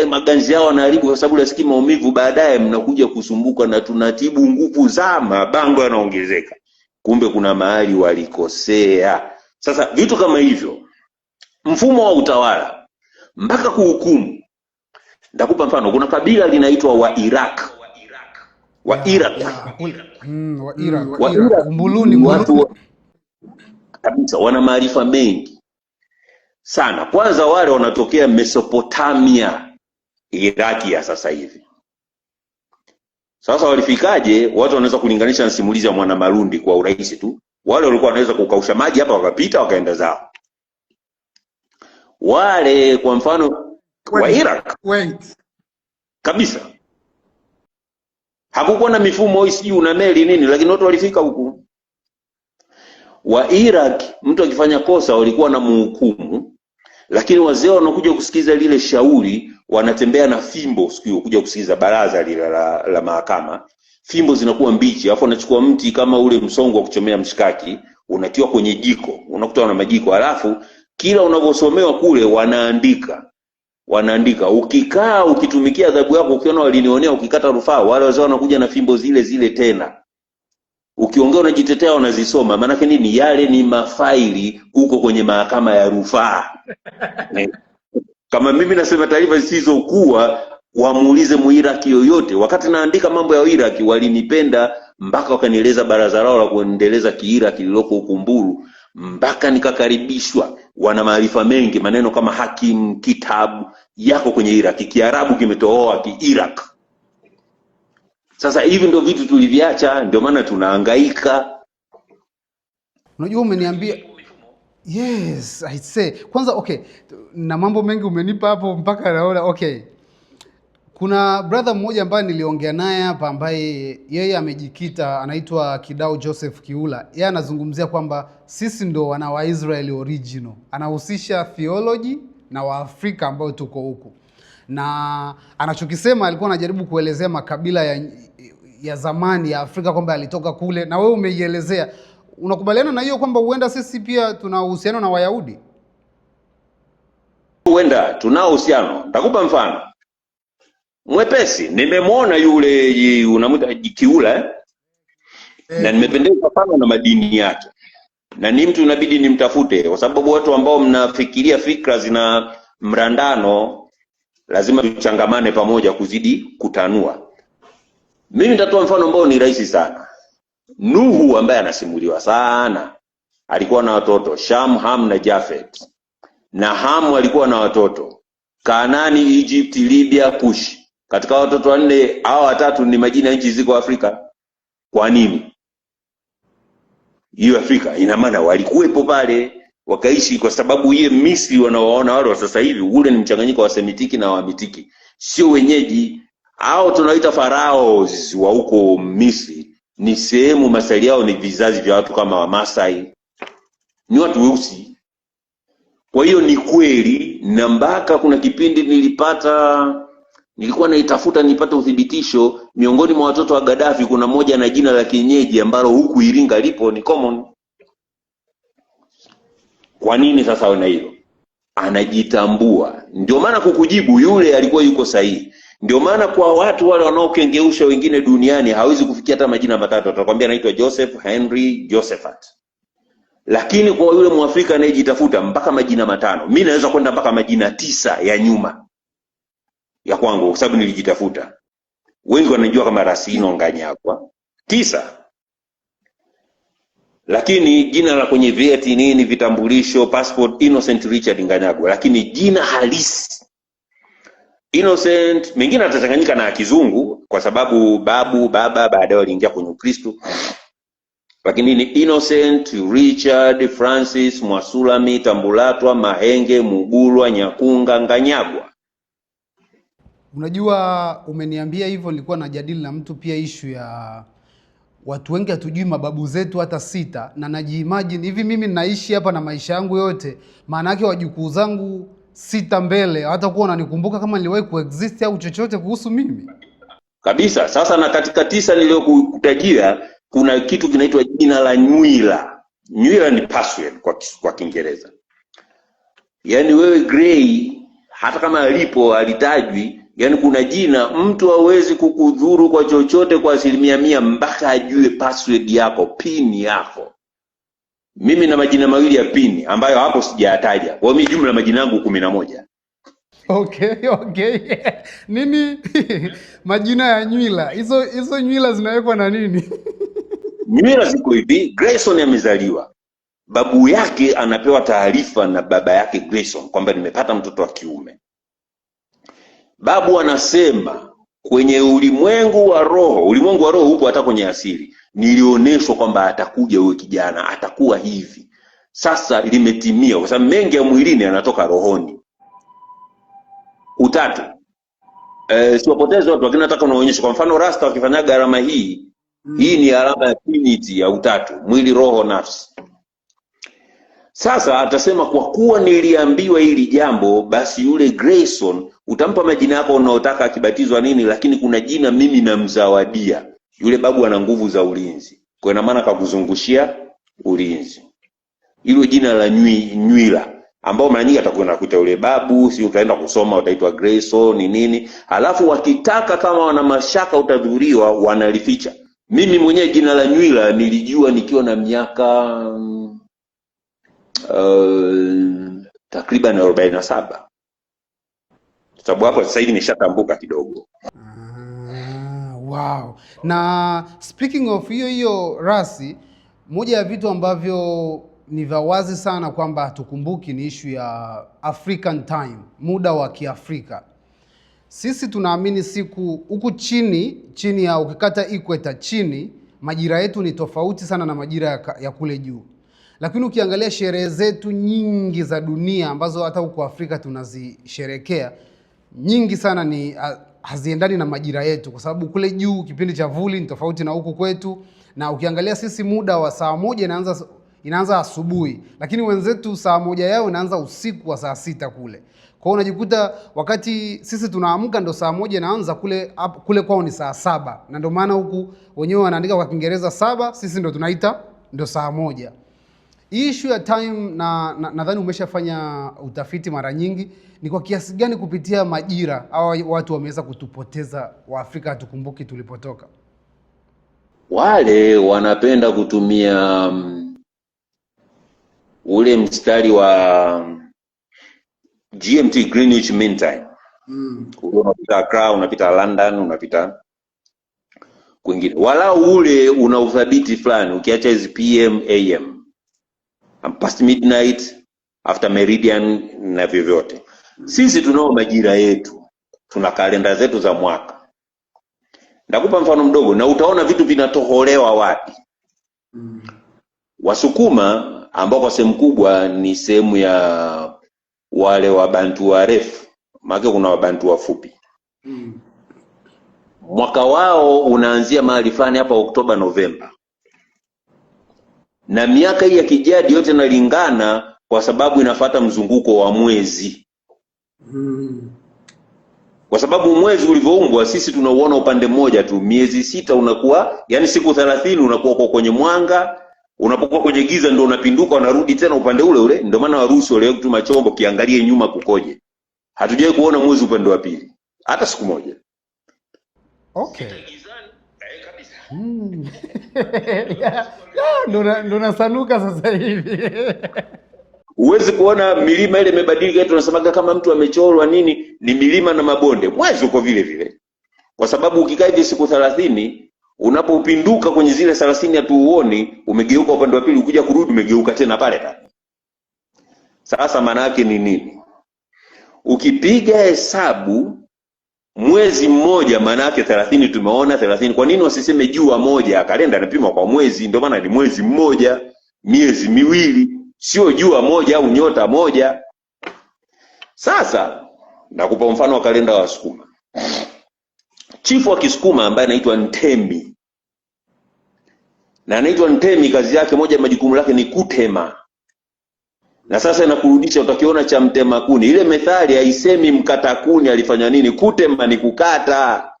maganzi yao wanaharibu, kwa sababu nasikia maumivu, baadaye mnakuja kusumbuka na tunatibu nguvu za mabango yanaongezeka. Kumbe kuna mahali walikosea. Sasa vitu kama hivyo, mfumo wa utawala mpaka kuhukumu. Ndakupa mfano, kuna kabila linaitwa wa Iraq. Wa Iraq. Wa Iraq. Mbuluni watu kabisa wana maarifa mengi sana. Kwanza wale wanatokea Mesopotamia, Iraki ya sasa hivi. Sasa walifikaje? Watu wanaweza kulinganisha na simulizi ya Mwana Malundi kwa urahisi tu. Wale walikuwa wanaweza kukausha maji hapa wakapita wakaenda zao. Wale kwa mfano wa Iraq kabisa, hakukuwa na mifumo hii una meli nini, lakini watu walifika huku. Wa Iraq mtu akifanya kosa walikuwa na mhukumu, lakini wazee wanakuja kusikiza lile shauri wanatembea na fimbo sikio kuja kusikiza baraza lile la mahakama. Fimbo zinakuwa mbichi, alafu anachukua mti kama ule msongo wa kuchomea mshikaki, unatiwa kwenye jiko, unakuta wana majiko, alafu kila unavyosomewa kule wanaandika. Ukikaa ukitumikia adhabu yako, ukiona walinionea, ukikata rufaa, wale wazee wanakuja na fimbo zile zile tena. Ukiongea unajitetea, wanazisoma. Maana nini? Yale ni mafaili huko kwenye mahakama ya rufaa. Kama mimi nasema taarifa zisizokuwa, wamuulize Muiraki yoyote. Wakati naandika mambo ya Iraki walinipenda mpaka wakanieleza baraza lao la kuendeleza Kiiraki lililoko Ukumburu, mpaka nikakaribishwa. Wana maarifa mengi, maneno kama hakim, kitabu yako kwenye Iraki, Kiarabu kimetoa Kiiraki. Sasa hivi ndio vitu tuliviacha, ndio maana tunahangaika. Unajua umeniambia yes, I say. Kwanza okay, na mambo mengi umenipa hapo mpaka naona okay. Kuna brother mmoja ambaye niliongea naye hapa ambaye yeye amejikita, anaitwa Kidau Joseph Kiula. Yeye anazungumzia kwamba sisi ndo wana wa Israeli original. Anahusisha theology na Waafrika ambao tuko huku. Na anachokisema alikuwa anajaribu kuelezea makabila ya zamani ya Afrika kwamba alitoka kule, na wewe umeielezea. Unakubaliana na hiyo kwamba huenda sisi pia tuna uhusiano na Wayahudi? Huenda tunao uhusiano. Nitakupa mfano mwepesi. Nimemwona yule unamwita Kiula na nimependezwa sana na madini yake, na ni mtu inabidi nimtafute, kwa sababu watu ambao mnafikiria fikra zina mrandano lazima tuchangamane pamoja kuzidi kutanua. Mimi nitatoa mfano ambao ni rahisi sana. Nuhu ambaye anasimuliwa sana, alikuwa na watoto Sham, Ham na Jafet. Na Ham alikuwa na watoto Kanaani, Egypt, Libya, Kush. Katika watoto wanne, hao watatu ni majina nchi ziko Afrika. Kwa nini? Hiyo Afrika ina maana walikuwepo pale wakaishi, kwa sababu yeye Misri wanaoona wale wa sasa hivi ule ni mchanganyiko wa Semitiki na Wamitiki, sio wenyeji. Hao tunaoita pharaohs wa huko Misri ni sehemu masali yao ni vizazi vya watu kama Wamasai, ni watu weusi. Kwa hiyo ni kweli, na mpaka kuna kipindi nilikuwa naitafuta nipate uthibitisho, miongoni mwa watoto wa Gaddafi kuna mmoja na jina la kienyeji ambalo huku Iringa lipo ni common. Kwa nini sasa wana hilo? Anajitambua. Ndio maana kukujibu yule alikuwa yuko sahihi. Ndio maana kwa watu wale wanaokengeusha wengine duniani hawezi kufikia hata majina matatu. Atakwambia anaitwa Joseph, Henry, Josephat. Lakini kwa yule Mwafrika anayejitafuta mpaka majina 5. Mimi naweza kwenda mpaka majina 9 ya nyuma. ya kwangu kwa sababu nilijitafuta. Wengi wanajua kama Racino Nganyagwa 9. Lakini jina la kwenye vyeti nini, vitambulisho, passport, Innocent Richard Nganyagwa, lakini jina halisi Innocent, mengine atachanganyika na kizungu kwa sababu baba baadaye waliingia kwenye Ukristo. Lakini ni Innocent Richard Francis Mwasulami Tambulatwa Mahenge Mugulwa Nyakunga Nganyagwa. Unajua, umeniambia hivyo, nilikuwa najadili na mtu pia issue ya watu wengi hatujui mababu zetu hata 6, na najiimagine hivi mimi naishi hapa na maisha yangu yote, maana yake wajukuu zangu 6 mbele hata kuwa wananikumbuka kama niliwahi kuexist au chochote kuhusu mimi Kabisa. Sasa na katika 9 niliyokutajia kuna kitu kinaitwa jina la nywila. Nywila ni password kwa Kiingereza. Yaani wewe Gray hata kama alipo alitajwi, yani kuna jina mtu hawezi kukudhuru kwa chochote kwa 100% mpaka ajue password yako, pin yako. Mimi na majina mawili ya pin ambayo hapo sijayataja. Kwa mimi jumla majina yangu 11. Okay. Nini majina ya nywila? Hizo nywila zinawekwa na nini? Nywila ziko hivi, Grayson amezaliwa. Babu yake anapewa taarifa na baba yake Grayson kwamba nimepata mtoto wa kiume. Babu anasema kwenye ulimwengu wa roho huko hata kwenye asili, nilioneshwa kwamba atakuja huyo kijana, atakuwa hivi. Sasa limetimia kwa sababu mengi ya mwilini yanatoka rohoni. Utatu. Siwapoteze watu, lakini nataka unaonyesha kwa mfano Rasta wakifanya gharama hii ni alama ya Trinity ya utatu, mwili, roho, nafsi. Sasa atasema kwa kuwa niliambiwa hili jambo, basi yule Grayson utampa majina yako unaotaka akibatizwa nini, lakini kuna jina mimi namzawadia. Yule babu ana nguvu za ulinzi, kwa ina maana kakuzungushia ulinzi. Hilo jina la nywila ambao mara nyingi atakuwa anakuita yule babu, si utaenda kusoma utaitwa Grayson nini. Alafu wakitaka kama wana mashaka utadhuriwa wanalificha. Mimi mwenyewe jina la nywila nilijua nikiwa na miaka takriban 47. Sababu hapo sasa hivi nishatambuka kidogo. Wow. Na speaking of hiyo rasi, moja ya vitu ambavyo ni vya wazi sana kwamba hatukumbuki ni issue ya African time, muda wa Kiafrika. Sisi tunaamini siku huku chini ya ukikata equator chini, majira yetu ni tofauti sana na majira ya kule juu. Lakini ukiangalia sherehe zetu nyingi za dunia ambazo hata huko Afrika tunazisherekea, nyingi sana ni haziendani na majira yetu, kwa sababu kule juu kipindi cha vuli ni tofauti na huku kwetu. Na ukiangalia sisi muda wa saa 1 inaanza asubuhi, lakini wenzetu saa 1 yao inaanza usiku wa saa 6 kule. Kwa hiyo unajikuta wakati sisi tunaamka ndo saa 1 inaanza, kule kwao ni saa 7, na ndio maana huku wenyewe wanaandika kwa Kiingereza 7, sisi ndo tunaita ndo saa 1. Issue ya time nadhani umeshafanya utafiti mara nyingi, ni kwa kiasi gani kupitia majira au watu wameweza kutupoteza Waafrika, hatukumbuki tulipotoka? Wale wanapenda kutumia ule mstari wa GMT, Greenwich Mean Time. Unapita Accra, unapita London, unapita kwingine. Walau ule una uthabiti fulani, ukiacha hizi PM, AM. Past midnight, after meridian na vyovyote. Sisi tunao majira yetu, tuna kalenda zetu za mwaka. Ndakupa mfano mdogo na utaona vitu vinatoholewa wapi. Wasukuma ambao kwa sehemu kubwa ni sehemu ya wale Wabantu warefu, maana kuna Wabantu wafupi. Mwaka wao unaanzia mahali fulani hapa Oktoba, Novemba. Na miaka hii ya kijadi yote inalingana kwa sababu inafuata mzunguko wa mwezi. Kwa sababu mwezi ulivyoumbwa sisi tunauona upande mmoja tu. Miezi 6 unakuwa, yani siku 30 unakuwa kwa kwenye mwanga, unapokuwa kwenye giza ndio unapinduka unarudi tena upande ule ule. Ndio maana Warusi wale kutuma chombo kiangalie nyuma kukoje. Hatujai kuona mwezi upande wa pili hata siku moja. Okay. Ndo nasanuka sasa hivi. Huwezi kuona milima ile imebadilika, tunasemaga kama mtu amechorwa nini, ni milima na mabonde. Mwezi uko vile vile, kwa sababu ukikaa hivi siku 30, unapopinduka kwenye zile 30 hatuuoni, umegeuka upande wa pili, ukija kurudi umegeuka tena pale pale. Sasa maana yake ni nini? Ukipiga hesabu mwezi mmoja, maana yake 30 tumeona 30. Kwa nini wasiseme jua moja? Kalenda inapimwa kwa mwezi, ndio maana ni mwezi mmoja, miezi miwili, sio jua moja au nyota moja. Sasa nakupa mfano wa kalenda wa Wasukuma. Chifu wa Kisukuma ambaye anaitwa Ntemi, na anaitwa Ntemi, kazi yake moja ya majukumu lake ni kutema. Na sasa inakurudisha, utakiona cha mtema kuni. Ile methali haisemi mkata kuni alifanya nini, kutema ni kukata.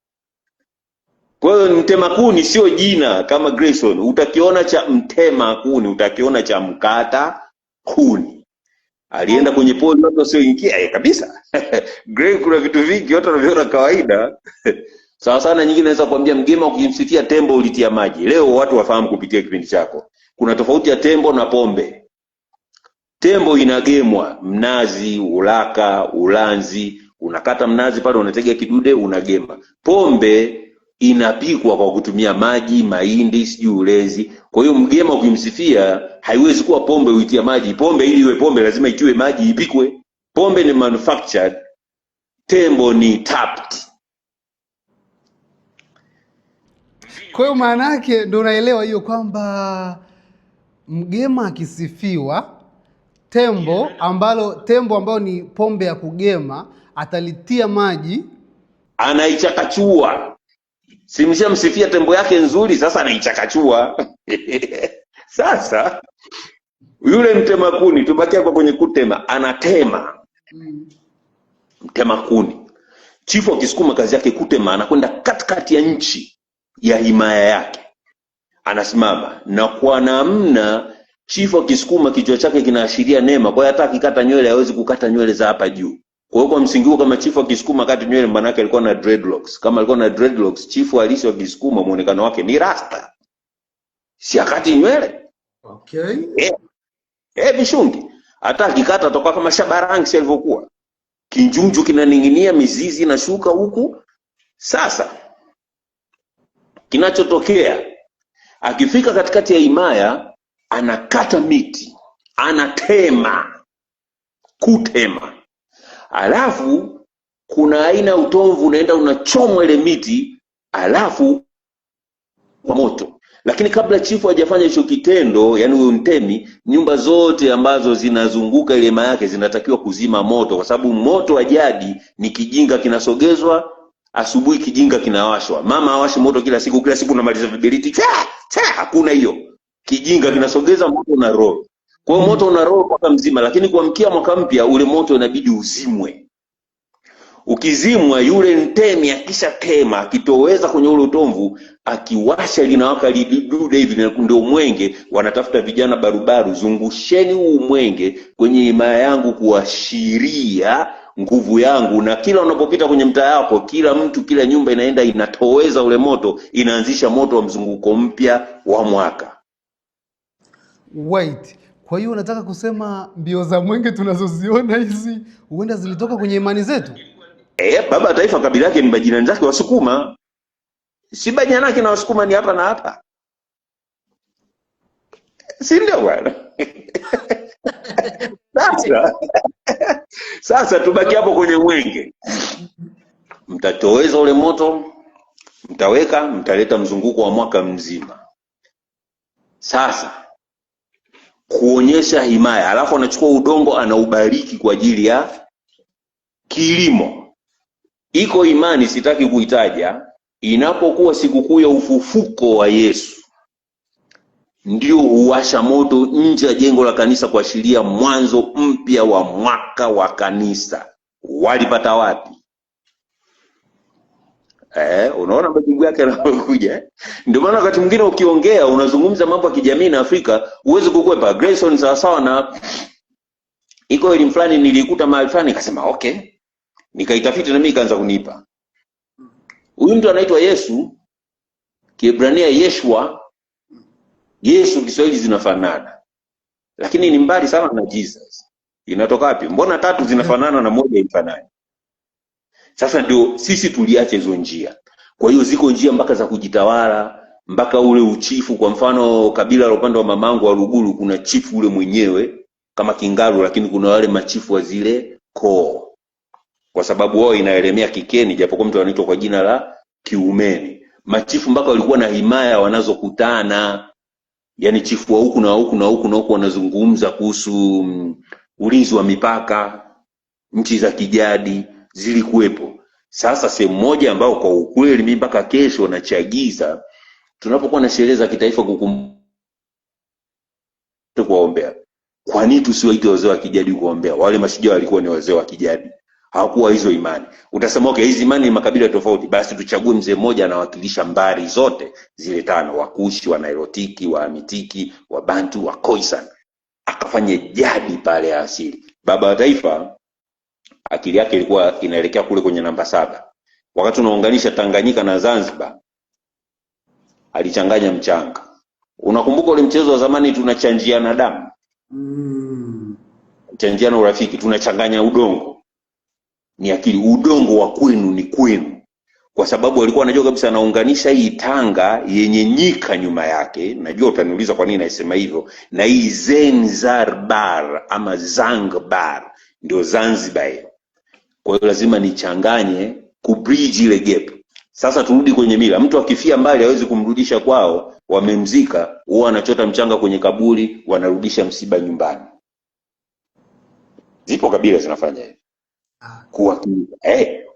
Kwa hiyo mtema kuni sio jina kama Grayson. Utakiona cha mtema kuni, utakiona cha mkata kuni. Alienda kwenye poli watu wasioingia kabisa. Gray, kuna vitu vingi watu wanaviona kawaida. Sawa sana nyingine naweza kuambia mgema ukimsifia tembo ulitia maji. Leo watu wafahamu kupitia kipindi chako. Kuna tofauti ya tembo na pombe. Tembo inagemwa, mnazi, ulaka, ulanzi, unakata mnazi pale unatega kidude unagema. Pombe inapikwa kwa kutumia maji, mahindi, sijui ulezi. Kwa hiyo mgema ukimsifia haiwezi kuwa pombe uitia maji. Pombe ili iwe pombe lazima itiwe maji, ipikwe. Pombe ni manufactured, tembo ni tapped. Kwa hiyo maana yake ndio unaelewa hiyo kwamba mgema akisifiwa, tembo ambao ni pombe ya kugema atalitia maji, anaichakachua. Simshamsifia tembo yake nzuri, sasa anaichakachua. Sasa yule mtema kuni, tubaki hapa kwenye kutema, anatema. Mtema kuni, chifu wa Kisukuma kazi yake kutema. Anakwenda katikati ya nchi ya himaya yake, anasimama, na kwa namna chifu wa Kisukuma kichwa chake kinaashiria neema. Kwa hiyo hata akikata nywele hawezi kukata nywele za hapa juu. Kwa hiyo kwa msingi huo, kama chifu wa Kisukuma kati nywele, maana yake alikuwa na dreadlocks. Kama alikuwa na dreadlocks, chifu halisi wa Kisukuma muonekano wake ni rasta, si akati nywele. Okay. Vishungi. Hata akikata toka kama Shabarangi alivyokuwa, kinjunju kinaning'inia, mizizi na shuka huku. Sasa kinachotokea, akifika katikati ya himaya, anakata miti, anatema, kutema. Alafu kuna aina utomvu unaenda unachomwa ile miti, alafu kwa moto. Lakini kabla chifu hajafanya hicho kitendo, yani huyo Ntemi, nyumba zote ambazo zinazunguka ile hema yake zinatakiwa kuzima moto, kwa sababu moto wa jadi ni kijinga kinasogezwa, asubuhi kijinga kinawashwa. Mama hawashi moto kila siku unamaliza viberiti. Hakuna hiyo. Kijinga kinasogeza moto na roho. Kwa hiyo moto una roho mwaka mzima, lakini kuamkia mwaka mpya ule moto inabidi uzimwe. Ukizimwa, yule Ntemi akisha tema, akitoweza kwenye ule utomvu, akiwasha linawaka lidude hivi, ndio mwenge. Wanatafuta vijana barubaru, zungusheni huu mwenge kwenye himaya yangu kuashiria nguvu yangu. Na kila unapopita kwenye mtaa wako, kila mtu, kila nyumba inaenda inatoweza ule moto, inaanzisha moto wa mzunguko mpya wa mwaka. Wait, kwa hiyo unataka kusema mbio za mwenge tunazoziona hizi huenda zilitoka kwenye imani zetu? Baba taifa kabila yake ni majirani zake Wasukuma. Si bajana yake na Wasukuma ni hapa na hapa. Si ndio bwana? Sasa tubaki hapo kwenye mwenge. Mtatoweza ule moto, mtaweka, mtaleta mzunguko wa mwaka mzima. Sasa kuonyesha himaya, alafu anachukua udongo anaubariki kwa ajili ya kilimo. Iko imani, sitaki kuitaja, inapokuwa sikukuu ya ufufuko wa Yesu, ndio huwasha moto nje ya jengo la kanisa kuashiria mwanzo mpya wa mwaka wa kanisa. Walipata wapi? Unaona majibu yake yanakuja. Ndio maana wakati mwingine ukiongea unazungumza mambo ya kijamii na Afrika, huwezi kukwepa. Grayson sawa na iko elimu fulani nilikuta mahali fulani, nikasema okay, nikaitafiti na mimi ikaanza kunipa. Huyu mtu anaitwa Yesu, Kiebrania Yeshua. Yesu Kiswahili zinafanana, lakini ni mbali sana na Jesus. Inatoka wapi? Mbona tatu zinafanana na moja ifanani? Sasa ndio sisi tuliache hizo njia. Kwa hiyo ziko njia mpaka za kujitawala, mpaka ule uchifu. Kwa mfano kabila la upande wa mamangu wa Luguru, kuna chifu ule mwenyewe kama Kingalu, lakini kuna wale machifu wa zile koo, kwa sababu wao inaelemea Kikeni, japokuwa mtu anaitwa kwa jina la Kiumeni. Machifu mpaka walikuwa na himaya wanazokutana, yani chifu wa huku na huku na huku na huku wanazungumza kuhusu ulinzi wa mipaka. Nchi za kijadi zilikuwepo. Sasa sehemu moja ambao kwa ukweli mimi mpaka kesho nachagiza, tunapokuwa na sherehe za kitaifa kuombea, kwa nini tusiwaite wazee wa kijadi kuombea? Wale mashujaa walikuwa ni wazee wa kijadi, hawakuwa hizo imani. Utasema okay, hizi imani ni makabila tofauti, basi tuchague mzee mmoja anawakilisha mbari zote zile tano: Wakushi, wa Nairotiki, wa Amitiki, wa Bantu, wa Khoisan, akafanya jadi pale ya asili. Baba wa taifa akili yake ilikuwa inaelekea kule kwenye namba 7. Wakati unaunganisha Tanganyika na Zanzibar, alichanganya mchanga. Unakumbuka ule mchezo wa zamani, tunachanjiana damu, chanjiana urafiki, tunachanganya udongo. Ni akili, udongo wa kwenu ni kwenu, kwa sababu alikuwa anajua kabisa anaunganisha hii Tanga yenye nyika nyuma yake. Najua utaniuliza kwa nini naisema hivyo, na hii Zanzibar ama Zangbar ndio Zanzibar. Kwa hiyo lazima nichanganye kubridge ile gap. Sasa turudi kwenye mila. Mtu akifia mbali hawezi kumrudisha kwao, wamemzika, huwa anachota mchanga kwenye kaburi, wanarudisha msiba nyumbani. Zipo kabila zinafanya hivyo.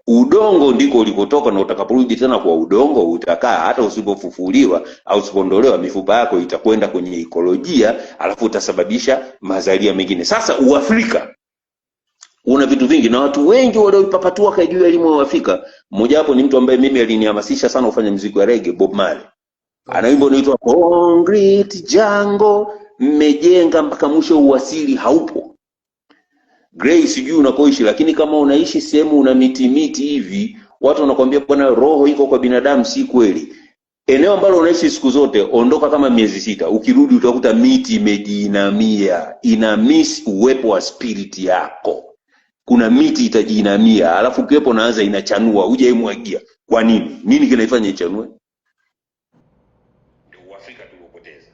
Udongo ndiko ulikotoka, na utakaporudi tena kwa udongo utakaa. Hata usipofufuliwa au usipondolewa, mifupa yako itakwenda kwenye ekolojia, alafu utasababisha mazalia mengine. Sasa Uafrika una vitu vingi, na watu wengi waliopapatua kwa juu ya elimu ya Afrika. Mmoja wapo ni mtu ambaye mimi alinihamasisha sana kufanya muziki wa reggae, Bob Marley. Ana wimbo unaitwa Concrete Jungle, mmejenga mpaka mwisho, uasili haupo. Gray sijui unakoishi, lakini kama unaishi sehemu una miti hivi, watu wanakuambia bwana roho iko kwa binadamu. Si kweli. Eneo ambalo unaishi siku zote, ondoka kama miezi 6, ukirudi utakuta miti imejinamia, ina miss uwepo wa spirit yako. Kuna miti itajinamia, alafu kiwepo naanza inachanua, uje imwagia. Kwa nini? Nini kinaifanya ichanue? Ndio Uafrika tulipoteza.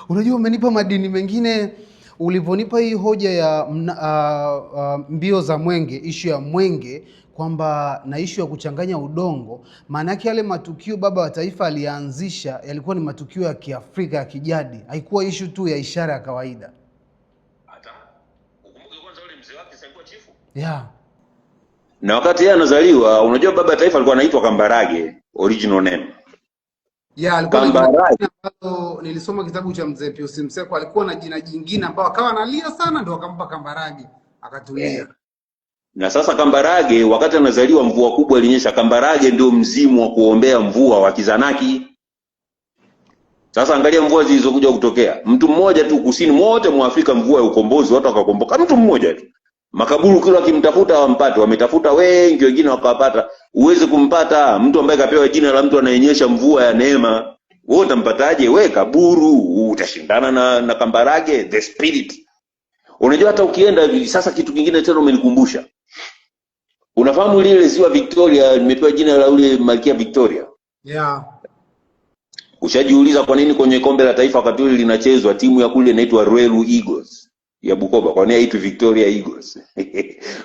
Unajua umenipa madini mengine ulivonipa hii hoja ya mbio za mwenge, ishu ya mwenge, kwamba na ishu ya kuchanganya udongo. Maana yake yale matukio baba wa taifa alianzisha yalikuwa ni matukio ya Kiafrika ya kijadi, haikuwa ishu tu ya ishara ya kawaida. Hata ukumbuke kwanza ule mzee wake alikuwa chifu. Yeah. Na wakati yeye anazaliwa, unajua baba wa taifa alikuwa anaitwa Kambarage, original name. Yeah, alikuwa nilisoma kitabu cha Mzee Pius Msekwa, alikuwa na jina jingine ambao akawa analia sana, ndio akampa Kambarage akatulia. Na sasa Kambarage wakati anazaliwa mvua kubwa ilinyesha. Kambarage ndio mzimu wa kuombea mvua wa Kizanaki. Sasa angalia mvua zilizokuja kutokea. Mtu mmoja tu kusini mote mwa Afrika, mvua ya ukombozi, watu wakakomboka. Mtu mmoja tu. Makaburu kila kimtafuta wampate, wametafuta wengi, wengine wakawapata. Uweze kumpata mtu ambaye kapewa jina la mtu anayenyesha mvua ya neema. Wewe utampataje? Wewe kaburu, utashindana na Kambarage, the spirit. Unajua hata ukienda hivi sasa, kitu kingine tena umenikumbusha. Unafahamu lile ziwa Victoria limepewa jina la ule Malkia Victoria? Yeah. Ushajiuliza kwa nini kwenye kombe la taifa wakati ule linachezwa timu ya kule inaitwa Ruelu Eagles ya Bukoba? Kwa nini haitwi Victoria Eagles?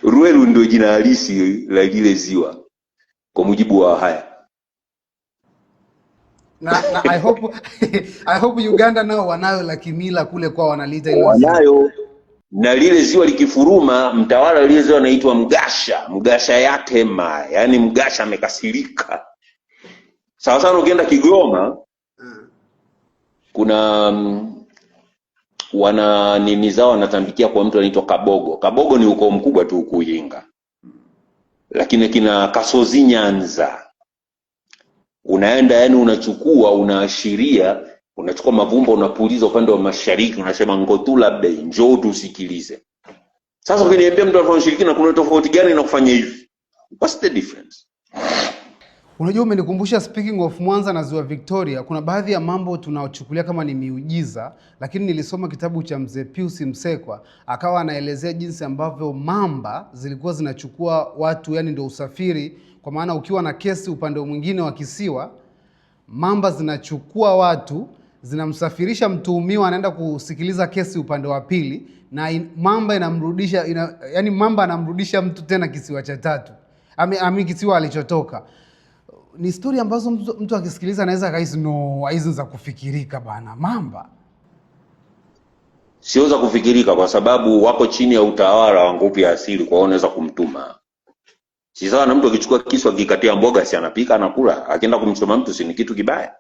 Ruelu ndio jina halisi la lile ziwa kwa mujibu wa haya. Na I hope Uganda nao wanayo la kimila kule kwa wanaliita ile. Wanayo. Na lile ziwa likifuruma, mtawala lile ziwa anaitwa Mgasha Yatema, yani Mgasha amekasirika. Sawa sana. Ukienda Kigoma kuna wana nini zao wanatambikia kwa mtu anaitwa Kabogo. Kabogo ni ukoo mkubwa tu Kuyinga. Lakini kina Kasozi Nyanza, unaenda yani unachukua, unaashiria, unachukua mavumba unapuliza upande wa mashariki, unasema Ngotula Bay, njoo tusikilize. Sasa ukiniambia mtu anafanya shirikina, kuna tofauti gani na kufanya hivi? What's the difference? Unajua, umenikumbusha, speaking of Mwanza na Ziwa Victoria, kuna baadhi ya mambo tunaochukulia kama ni miujiza, lakini nilisoma kitabu cha Mzee Pius Msekwa, akawa anaelezea jinsi ambavyo mamba zilikuwa zinachukua watu, yani ndio usafiri, kwa maana ukiwa na kesi upande mwingine wa kisiwa, mamba zinachukua watu, zinamsafirisha mtuhumiwa, anaenda kusikiliza kesi upande wa pili, na mamba inamrudisha yani mamba anamrudisha mtu tena kisiwa cha tatu, kisiwa alichotoka. Ni story ambazo mtu akisikiliza anaweza akahisi no, hizi za kufikirika bana. Mamba sio za kufikirika, kwa sababu wako chini ya utawala wa nguvu ya asili, kwa hiyo unaweza kumtuma. Si sawa na mtu akichukua kisu akikatia mboga, si anapika anakula, akienda kumchoma mtu si ni kitu kibaya?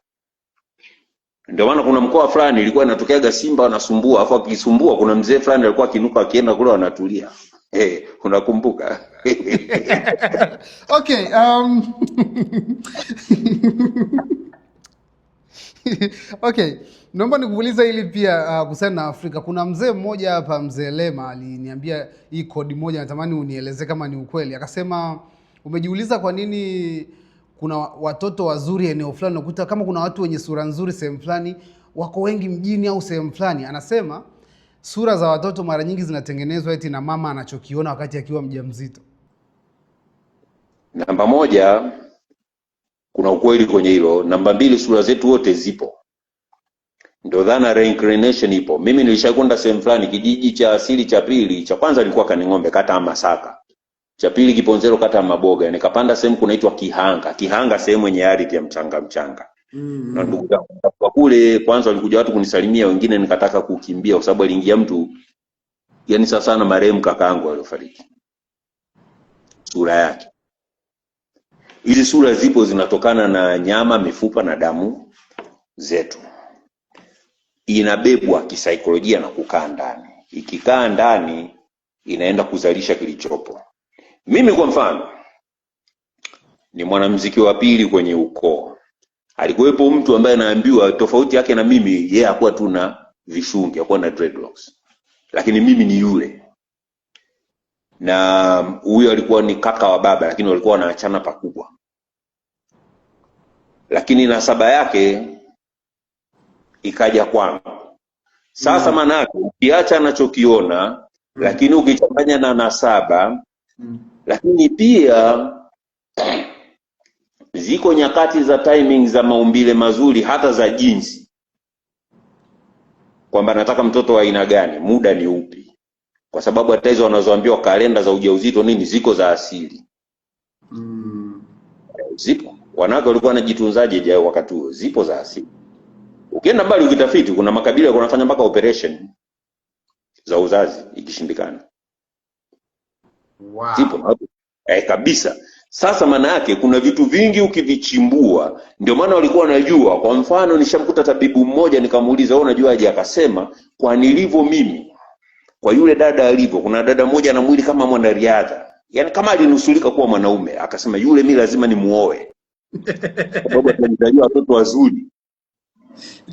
Ndio maana kuna mkoa fulani ilikuwa inatokeaga simba wanasumbua, afu akisumbua kuna mzee fulani alikuwa akinuka, akienda kule wanatulia. Unakumbuka? Okay, okay, naomba nikuuliza hili pia kuhusiana na Afrika. Kuna mzee mmoja hapa, mzee Lema, aliniambia hii kodi moja, natamani unieleze kama ni ukweli. Akasema umejiuliza kwa nini kuna watoto wazuri eneo fulani, unakuta kama kuna watu wenye sura nzuri sehemu fulani wako wengi mjini au sehemu fulani. Anasema sura za watoto mara nyingi zinatengenezwa eti na mama anachokiona wakati akiwa mjamzito. Namba moja, kuna ukweli kwenye hilo. Namba mbili, sura zetu wote zipo, ndio dhana reincarnation ipo. Mimi nilishakwenda sehemu fulani, kijiji cha asili cha pili, cha kwanza ilikuwa Kaning'ombe kata ya Masaka, cha pili Kiponzero kata ya Maboga, nikapanda sehemu kunaitwa Kihanga, sehemu yenye ardhi ya mchanga. Na ndugu zangu kwa kule, kwanza walikuja watu kunisalimia, wengine nikataka kukimbia kwa sababu aliingia mtu, yani sasa na marehemu kakaangu aliyofariki, sura yake. Hizi sura zipo, zinatokana na nyama, mifupa na damu zetu. Inabebwa kisaikolojia na kukaa ndani. Ikikaa ndani inaenda kuzalisha kilichopo. Mimi kwa mfano ni mwanamuziki wa pili kwenye ukoo. Alikuwepo mtu ambaye anaambiwa tofauti yake na mimi, yeye hakuwa tu na vishungi, hakuwa na dreadlocks, lakini mimi ni yule. Na huyo alikuwa ni kaka wa baba, lakini walikuwa wanaachana pakubwa. Lakini nasaba yake ikaja kwangu. Sasa manake ukiacha anachokiona, lakini ukichanganya na nasaba, lakini pia ziko nyakati za timing za maumbile mazuri, hata za jinsi, kwamba nataka mtoto wa aina gani, muda ni upi. Kwa sababu hata hizo wanazoambiwa kalenda za ujauzito nini ziko za asili. Zipo. Wanawake walikuwa wanajitunzaje je wakati huo? Zipo za asili. Ukienda mbali ukitafiti, kuna makabila wanafanya mpaka operation za uzazi ikishindikana. Wow. Zipo kabisa. Sasa maana yake kuna vitu vingi ukivichimbua, ndio maana walikuwa wanajua. Kwa mfano nishamkuta tabibu mmoja nikamuuliza, wewe unajuaje? Akasema kwa nilivyo mimi, kwa yule dada alivyo. Kuna dada mmoja ana mwili kama mwanariadha, yani kama alinusulika kuwa mwanaume. Akasema yule mimi lazima nimuoe sababu atanijaliwa watoto wazuri.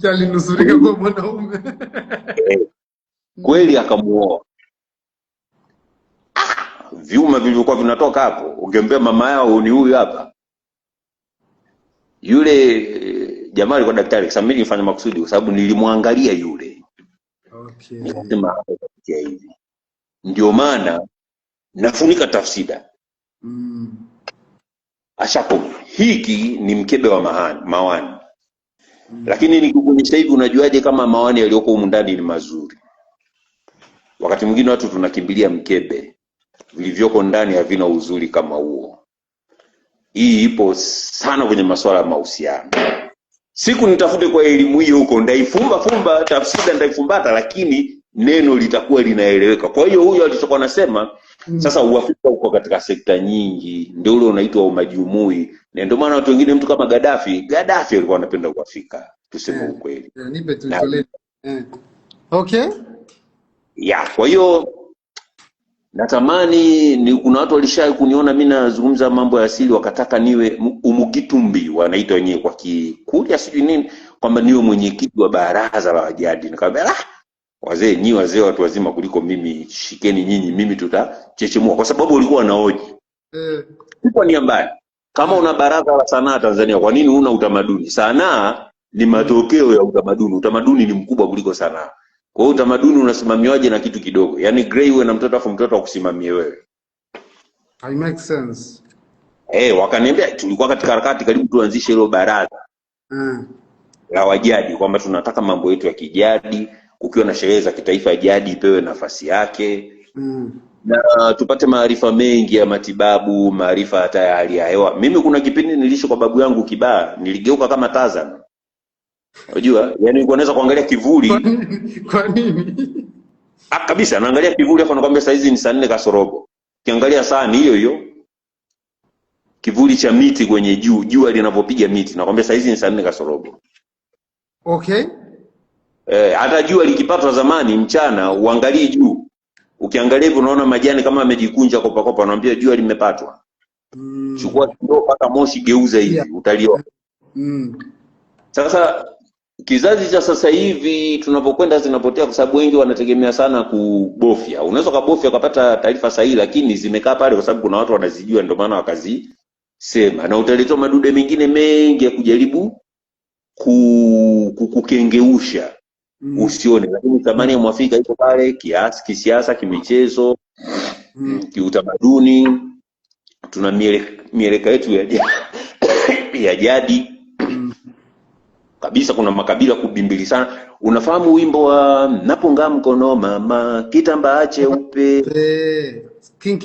Alinusulika kuwa mwanaume. Kweli akamuoa. Vyuma vilivyokuwa vinatoka hapo, ungembea mama yao ni huyu hapa. Yule jamaa alikuwa daktari. Sasa mimi nilifanya makusudi kwa sababu nilimwangalia yule. Okay. Nikasema atafikia hivi. Ndio maana nafunika tafsida. Ashako hiki ni mkebe wa mawani. Lakini nikikuonyesha hivi, unajuaje kama mawani yaliyoko humu ndani ni mazuri? Wakati mwingine watu tunakimbilia mkebe, vilivyoko ndani havina uzuri kama huo. Hii ipo sana kwenye masuala ya mahusiano. Siku nitafute kwa elimu hiyo huko, ndaifumba tafsida ndaifumbata, lakini neno litakuwa linaeleweka. Kwa hiyo huyo alichokuwa anasema sasa, Uafrika uko katika sekta nyingi, ndio ule unaitwa umajumui. Na ndio maana watu wengine, mtu kama Gaddafi alikuwa anapenda Uafrika, tuseme ukweli. Nipe tu tole. Okay? Kwa hiyo natamani kuna watu walishawahi kuniona mimi nazungumza mambo ya asili, wakataka niwe umugitumbi, wanaita wenyewe kwa Kikuria sijui nini, kwamba niwe mwenyekiti wa baraza la wajadi. Nikamwambia wazee watu wazima kuliko mimi, shikeni nyinyi, mimi tutachechemua, kwa sababu walikuwa wanaoji. Kwa nia mbaya. Kama una baraza la sanaa Tanzania, kwa nini huna utamaduni? Sanaa ni matokeo ya utamaduni. Utamaduni ni mkubwa kuliko sanaa. Kwa hiyo utamaduni unasimamiwaje na kitu kidogo? Yaani Gray uwe na mtoto afu mtoto akusimamie wewe. I make sense. Wakaniambia tulikuwa katika harakati karibu tuanzishe hilo baraza la wajadi, kwamba tunataka mambo yetu ya kijadi, kukiwa na sherehe za kitaifa jadi ipewe nafasi yake. Na tupate maarifa mengi ya matibabu, maarifa hata ya hali ya hewa. Mimi kuna kipindi niliishi kwa babu yangu Kibaha, niligeuka kama Tarzan. Unajua? Yaani nilikuwa naweza kuangalia kivuli. Kwa nini? Kabisa naangalia kivuli hapo nakwambia saa hizi ni saa 4 kasorobo. Kiangalia saa ni hiyo hiyo. Kivuli cha miti kwenye jua linavyopiga miti. Nakwambia saa hizi ni saa 4 kasorobo. Okay. Hata jua likipatwa zamani mchana uangalie juu. Ukiangalia hivyo unaona majani kama yamejikunja kopa, anaambia jua limepatwa. Chukua kidogo paka moshi geuza hivi, utaliona. Sasa kizazi cha sasa hivi tunapokwenda zinapotea kwa sababu wengi wanategemea sana kubofya. Unaweza kubofya ukapata taarifa sahihi lakini zimekaa pale kwa sababu kuna watu wanazijua ndio maana wakazisema. Na utaletwa madude mengine mengi ya kujaribu kukengeusha. Usione, lakini thamani ya Mwafrika iko pale kiasi, kisiasa, kimichezo, kiutamaduni. Tuna mieleka yetu ya jadi. Kabisa kuna makabila kubimbili sana. Unafahamu wimbo wa napunga mkono mama kitambaa cheupe? King.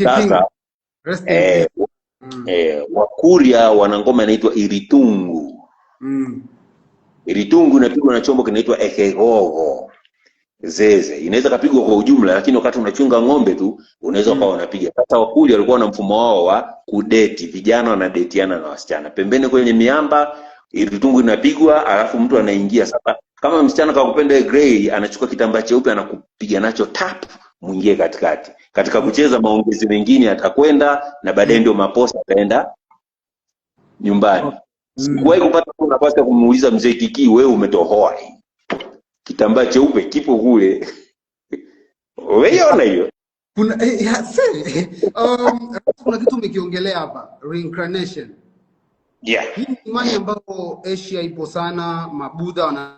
Wakuria wana ngoma inaitwa iritungu. Iritungu inapigwa na chombo kinaitwa ekegogo. Zeze. Inaweza kapigwa kwa ujumla lakini wakati unachunga ng'ombe tu unaweza ukawa unapiga. Sasa Wakuria walikuwa na mfumo wao wa kudeti, vijana wanadetiana na wasichana. Pembeni kwenye miamba iritungu inapigwa alafu mtu anaingia. Sasa kama msichana kakupenda Gray anachukua kitambaa cheupe anakupiga nacho tap muingie katikati. Katika kucheza maongezi mengine atakwenda na baadaye ndio maposa ataenda nyumbani. Sikuwahi kupata nafasi ya kumuuliza mzee Kiki wewe umetohoa. Kitambaa cheupe kipo kule. Wewe hiyo. Kuna kitu umekiongelea hapa, reincarnation. Yeah. Hii imani ambayo Asia ipo sana, Mabudha wana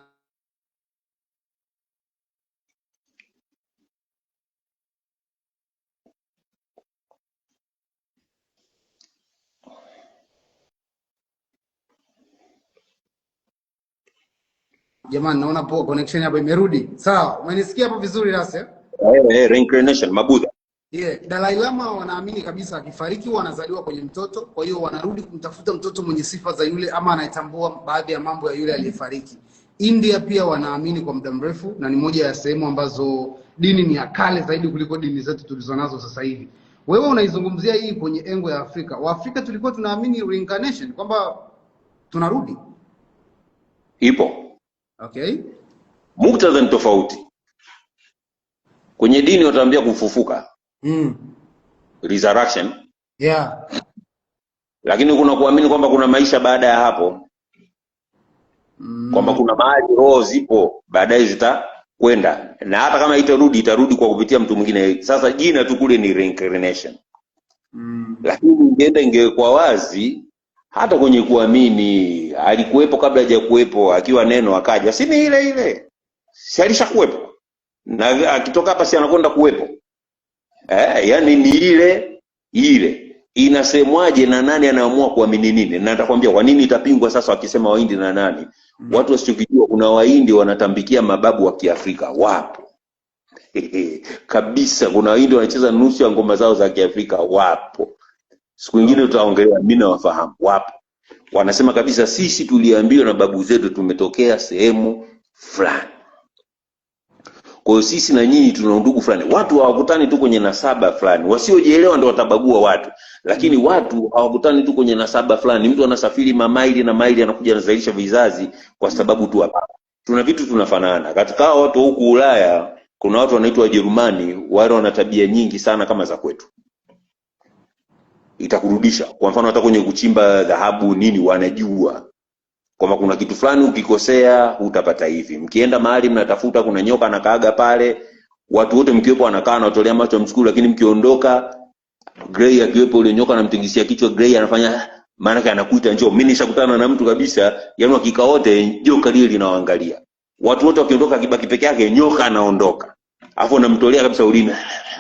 Jamani naona poa connection hapa imerudi. Sawa, umenisikia hapo vizuri Rase? Reincarnation, Mabudha. Dalai Lama wanaamini kabisa akifariki wanazaliwa kwenye mtoto, kwa hiyo wanarudi kumtafuta mtoto mwenye sifa za yule ama anayetambua baadhi ya mambo ya yule aliyefariki. India pia wanaamini kwa muda mrefu na ni moja ya sehemu ambazo dini ni ya kale zaidi kuliko dini zetu tulizonazo sasa hivi. Wewe unaizungumzia hii kwenye engo ya Afrika. Waafrika tulikuwa tunaamini reincarnation kwamba tunarudi. Ipo. Okay. Muktadha ni tofauti. Kwenye dini wataambia kufufuka. Resurrection. Yeah. Lakini kuna kuamini kwamba kuna maisha baada ya hapo. Kwamba kuna mahali roho zipo baadaye zitakwenda. Na hata kama itarudi kwa kupitia mtu mwingine. Sasa jina tu kule ni reincarnation. Lakini ingekuwa wazi hata kwenye kuamini alikuwepo kabla hajakuwepo, akiwa neno akaja, si ni ile si alishakuwepo na akitoka hapa si anakwenda kuwepo. Yani ni ile inasemwaje na nani anaamua kuamini nini? Na nitakwambia kwa nini itapingwa sasa wakisema Wahindi na nani. Watu wasichokijua kuna Wahindi wanatambikia mababu wa Kiafrika wapo. Kabisa kuna Wahindi wanacheza nusu ya ngoma zao za Kiafrika wapo. Siku nyingine tutaongelea, mimi nawafahamu wapo. Wanasema kabisa sisi tuliambiwa na babu zetu tumetokea sehemu fulani. Kwa hiyo sisi na nyinyi tuna ndugu fulani. Watu hawakutani tu kwenye nasaba fulani. Wasiojielewa ndio watabagua watu. Lakini watu hawakutani tu kwenye nasaba fulani. Mtu anasafiri mamaili na maili anakuja anazalisha vizazi kwa sababu tu hapa. Tuna vitu tunafanana. Katika watu huku Ulaya kuna watu wanaitwa Wajerumani, wale wana tabia nyingi sana kama za kwetu. Itakurudisha. Kwa mfano hata kwenye kuchimba dhahabu nini wanajua. Kama kuna kitu fulani ukikosea hutapata hivi. Mkienda mahali mnatafuta kuna nyoka anakaaga pale, watu wote mkiwepo anakaa na watolea macho mshukuru, lakini mkiondoka Gray akiwepo yule nyoka anamtingishia kichwa, Gray anafanya maana anakuita njoo. Mimi nishakutana na mtu kabisa, yani wakikaa wote joka lile linawaangalia. Watu wote wakiondoka kibaki peke yake, nyoka anaondoka. Alafu anamtolea kabisa ulimi,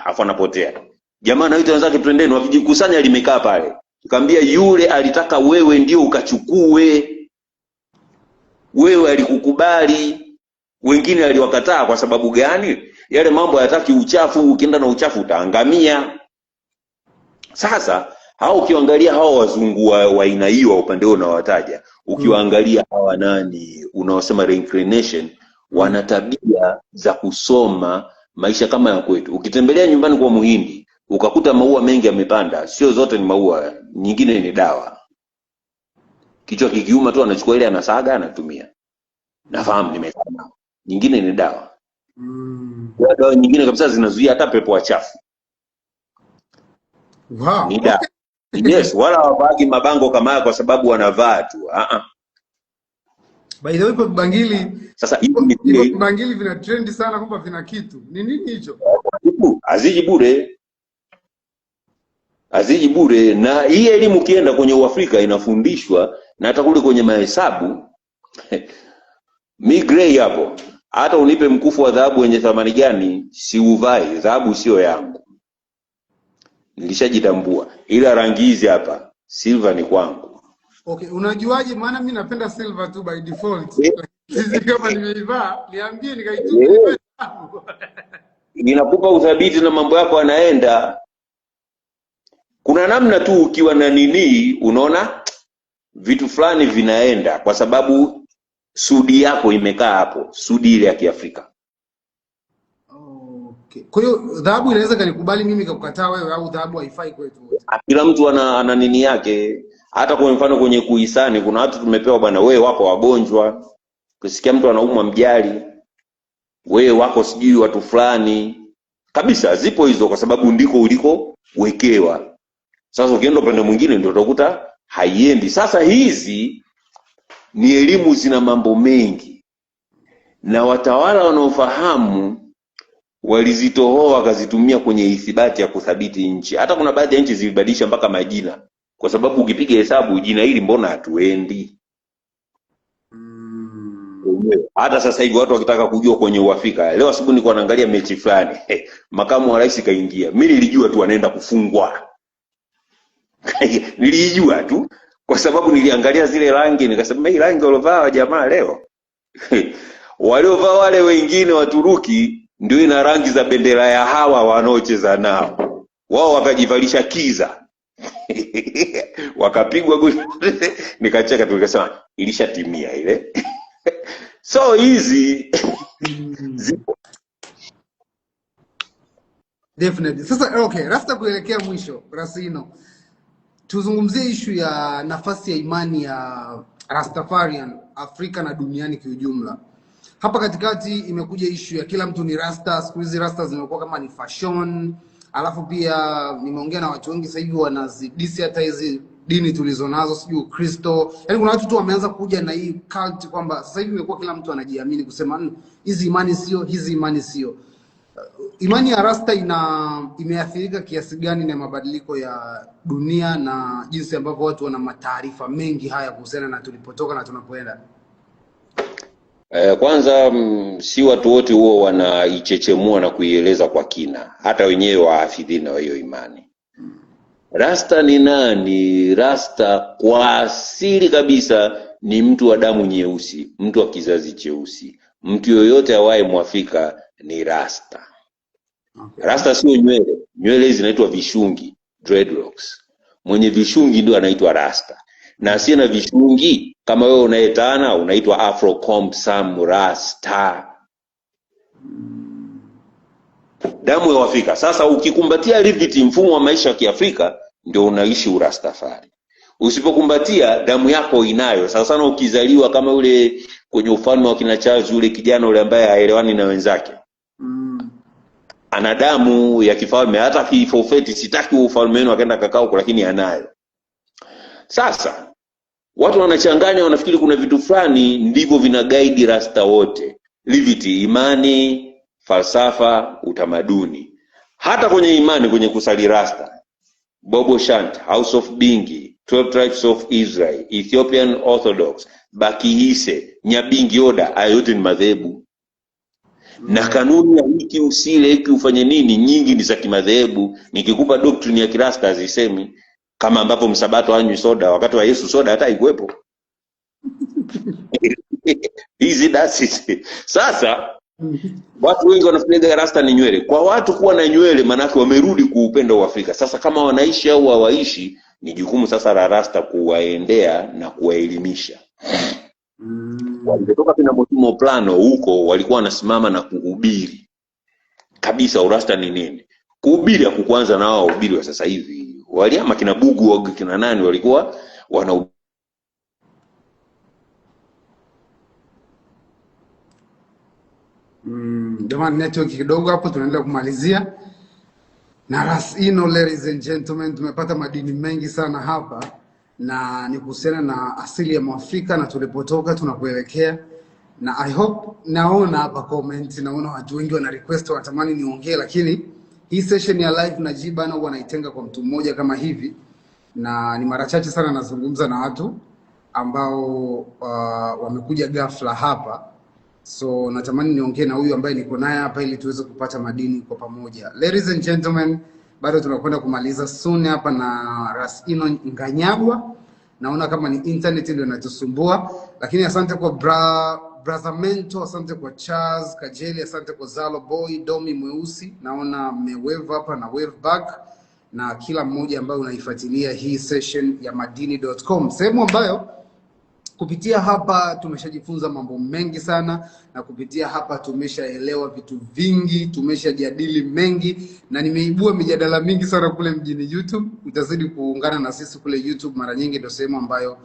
alafu anapotea. Jamaa anaita wenzake twendeni, wakijikusanya limekaa pale. Nikamwambia yule alitaka wewe ndio ukachukue. Wewe alikukubali. Wengine aliwakataa kwa sababu gani? Yale mambo hayataki uchafu, ukienda na uchafu utaangamia. Sasa hao ukiangalia hao wazungu wa aina hiyo wa upande wao unawataja, ukiwaangalia hawa nani unaosema reincarnation, wana tabia za kusoma maisha kama ya kwetu. Ukitembelea nyumbani kwa Muhindi, ukakuta maua mengi yamepanda, sio zote ni maua, nyingine ni dawa. Kichwa kikiuma tu anachukua ile anasaga anatumia. Nafahamu nimesema. Nyingine ni dawa. Kwa dawa nyingine kabisa zinazuia hata pepo wachafu. Wow. Ni dawa. Yes, wala hawavagi mabango kama haya kwa sababu wanavaa tu. By the way, bangili Sasa hivi bangili vina trend sana kwamba vina kitu. Ni nini hicho? Aziji bure. Aziji bure. Na hii elimu kienda kwenye Uafrika inafundishwa, na hata kule kwenye mahesabu mi grey hapo. Hata unipe mkufu wa dhahabu wenye thamani gani, si uvai. Dhahabu sio yangu. Nilishajitambua. Ila rangi hizi hapa, silver ni kwangu. Okay, unajuaje? Maana mimi napenda silver tu by default. Sisi kama nimeivaa, niambie nikaitumia. Ninakupa uthabiti na mambo yako yanaenda. Kuna namna tu ukiwa na nini, unaona vitu fulani vinaenda kwa sababu sudi yako imekaa hapo, sudi ile ya Kiafrika. Okay. Kwa hiyo dhahabu inaweza kanikubali mimi kukukataa wewe, au dhahabu haifai kwetu wote? Kila mtu ana nini yake. Hata kwa mfano kwenye kuhisani kuna watu tumepewa bwana, wewe wako wagonjwa. Kusikia mtu anaumwa mjali. Wewe wako sijui watu fulani. Kabisa zipo hizo kwa sababu ndiko uliko wekewa. Sasa ukienda upande mwingine ndio utakuta haiendi. Sasa hizi ni elimu zina mambo mengi. Na watawala wanaofahamu walizitohoa wakazitumia kwenye ithibati ya kuthabiti nchi. Hata kuna baadhi ya nchi zilibadilisha mpaka majina. Kwa sababu ukipiga hesabu jina hili mbona hatuendi. Hata sasa hivi watu wakitaka kujua kwenye Uafrika. Leo asubuhi nilikuwa naangalia mechi fulani. Makamu wa rais kaingia. Mimi nilijua tu anaenda kufungwa. Nilijua tu kwa sababu niliangalia zile rangi nikasema hii rangi walovaa jamaa leo. Waliovaa wale wengine wa Turuki ndio ina rangi za bendera ya hawa wanaocheza nao. Wao wakajivalisha kiza. Wakapigwa goli. Nikacheka tu nikasema ilishatimia ile. So hizi zipo. Definitely. Sasa okay, rasta kuelekea mwisho, Rasino. Tuzungumzie issue ya nafasi ya imani ya Rastafarian Afrika na duniani kiujumla. Hapa katikati imekuja issue ya kila mtu ni rasta. Siku hizi rasta zimekuwa kama ni fashion. Alafu pia nimeongea na watu wengi sasa hivi wanazidisi hata hizi dini tulizonazo, sijui Kristo. Yaani kuna watu tu wameanza kuja na hii cult kwamba sasa hivi imekuwa kila mtu anajiamini kusema hizi imani sio, hizi imani sio. Imani ya rasta imeathirika kiasi gani na mabadiliko ya dunia na jinsi ambavyo watu wana mataarifa mengi haya kuhusiana na tulipotoka na tunapoenda? Kwanza si watu wote huo wanaichechemua na kuieleza kwa kina. Hata wenyewe waafidhina wa hiyo imani. Rasta ni nani? Rasta kwa asili kabisa ni mtu wa damu nyeusi, mtu wa kizazi cheusi. Mtu yoyote awaye Mwafrika ni rasta. Okay. Rasta sio nywele. Nywele hizi zinaitwa vishungi, dreadlocks. Mwenye vishungi ndio anaitwa rasta. Na asiye na vishungi kama wewe unayetana unaitwa Afro Comb Sam Rasta. Damu ya Afrika. Sasa ukikumbatia riviti mfumo wa maisha ya Kiafrika ndio unaishi urastafari. Usipokumbatia damu yako inayo. Sasa sana ukizaliwa kama ule kwenye ufalme wa kina Charles, ule kijana ule ambaye haelewani na wenzake. Ana damu ya kifalme, hata kifofeti sitaki ufalme wenu akaenda kakao huko, lakini anayo. Sasa watu wanachanganya, wanafikiri kuna vitu fulani ndivyo vina guide rasta wote. Liviti, imani, falsafa, utamaduni. Hata kwenye imani, kwenye kusali rasta, Bobo Shant, House of Bingi, 12 tribes of Israel, Ethiopian Orthodox, Bakihise, Nyabingi Oda, hayo yote ni madhehebu. Na kanuni ya hiki usile, hiki ufanye nini, nyingi ni za kimadhehebu. Nikikupa doctrine ya Kirasta hazisemi, kama ambapo Msabato hanywi soda, wakati wa Yesu soda hata haikuwepo. Hizi dasi. Sasa watu wengi wanafikiria rasta ni nywele. Kwa watu kuwa na nywele manake wamerudi kuupenda wa Afrika. Sasa kama wanaishi au hawaishi, ni jukumu sasa la rasta kuwaendea na kuwaelimisha. Walitoka kina Motimo Plano huko, walikuwa wanasimama na kuhubiri kabisa urasta ni nini. Kuhubiri hakuanza na wao wahubiri wa sasa hivi. Waliama kina Bugu wa kina nani walikuwa wana Jamani, network kidogo hapo, tunaendelea kumalizia na Ras Ino. Ladies and gentlemen, tumepata madini mengi sana hapa, na ni kuhusiana na asili ya Mwafrika na tulipotoka tunapoelekea, na I hope, naona hapa comment, naona watu wengi wana request wanatamani niongee, lakini hii session ya live najiba na huwa naitenga kwa mtu mmoja kama hivi, na ni mara chache sana nazungumza na watu ambao wamekuja ghafla hapa. So natamani niongee na huyu ambaye niko naye hapa ili tuweze kupata madini kwa pamoja. Ladies and gentlemen, bado tunakwenda kumaliza soon hapa na Ras Ino Nganyagwa. Naona kama ni internet ndio inatusumbua, lakini asante kwa Brother Mento, asante kwa Charles Kajeli, asante kwa Zalo Boy, Domi Mweusi. Naona mmewave hapa na wave back, na kila mmoja ambaye unaifuatilia hii session ya madini.com, sehemu ambayo kupitia hapa tumeshajifunza mambo mengi sana, na kupitia hapa tumeshaelewa vitu vingi, tumeshajadili mengi, na nimeibua mijadala mingi sana kule mjini YouTube. Utazidi kuungana na sisi kule YouTube, mara nyingi ndio sehemu ambayo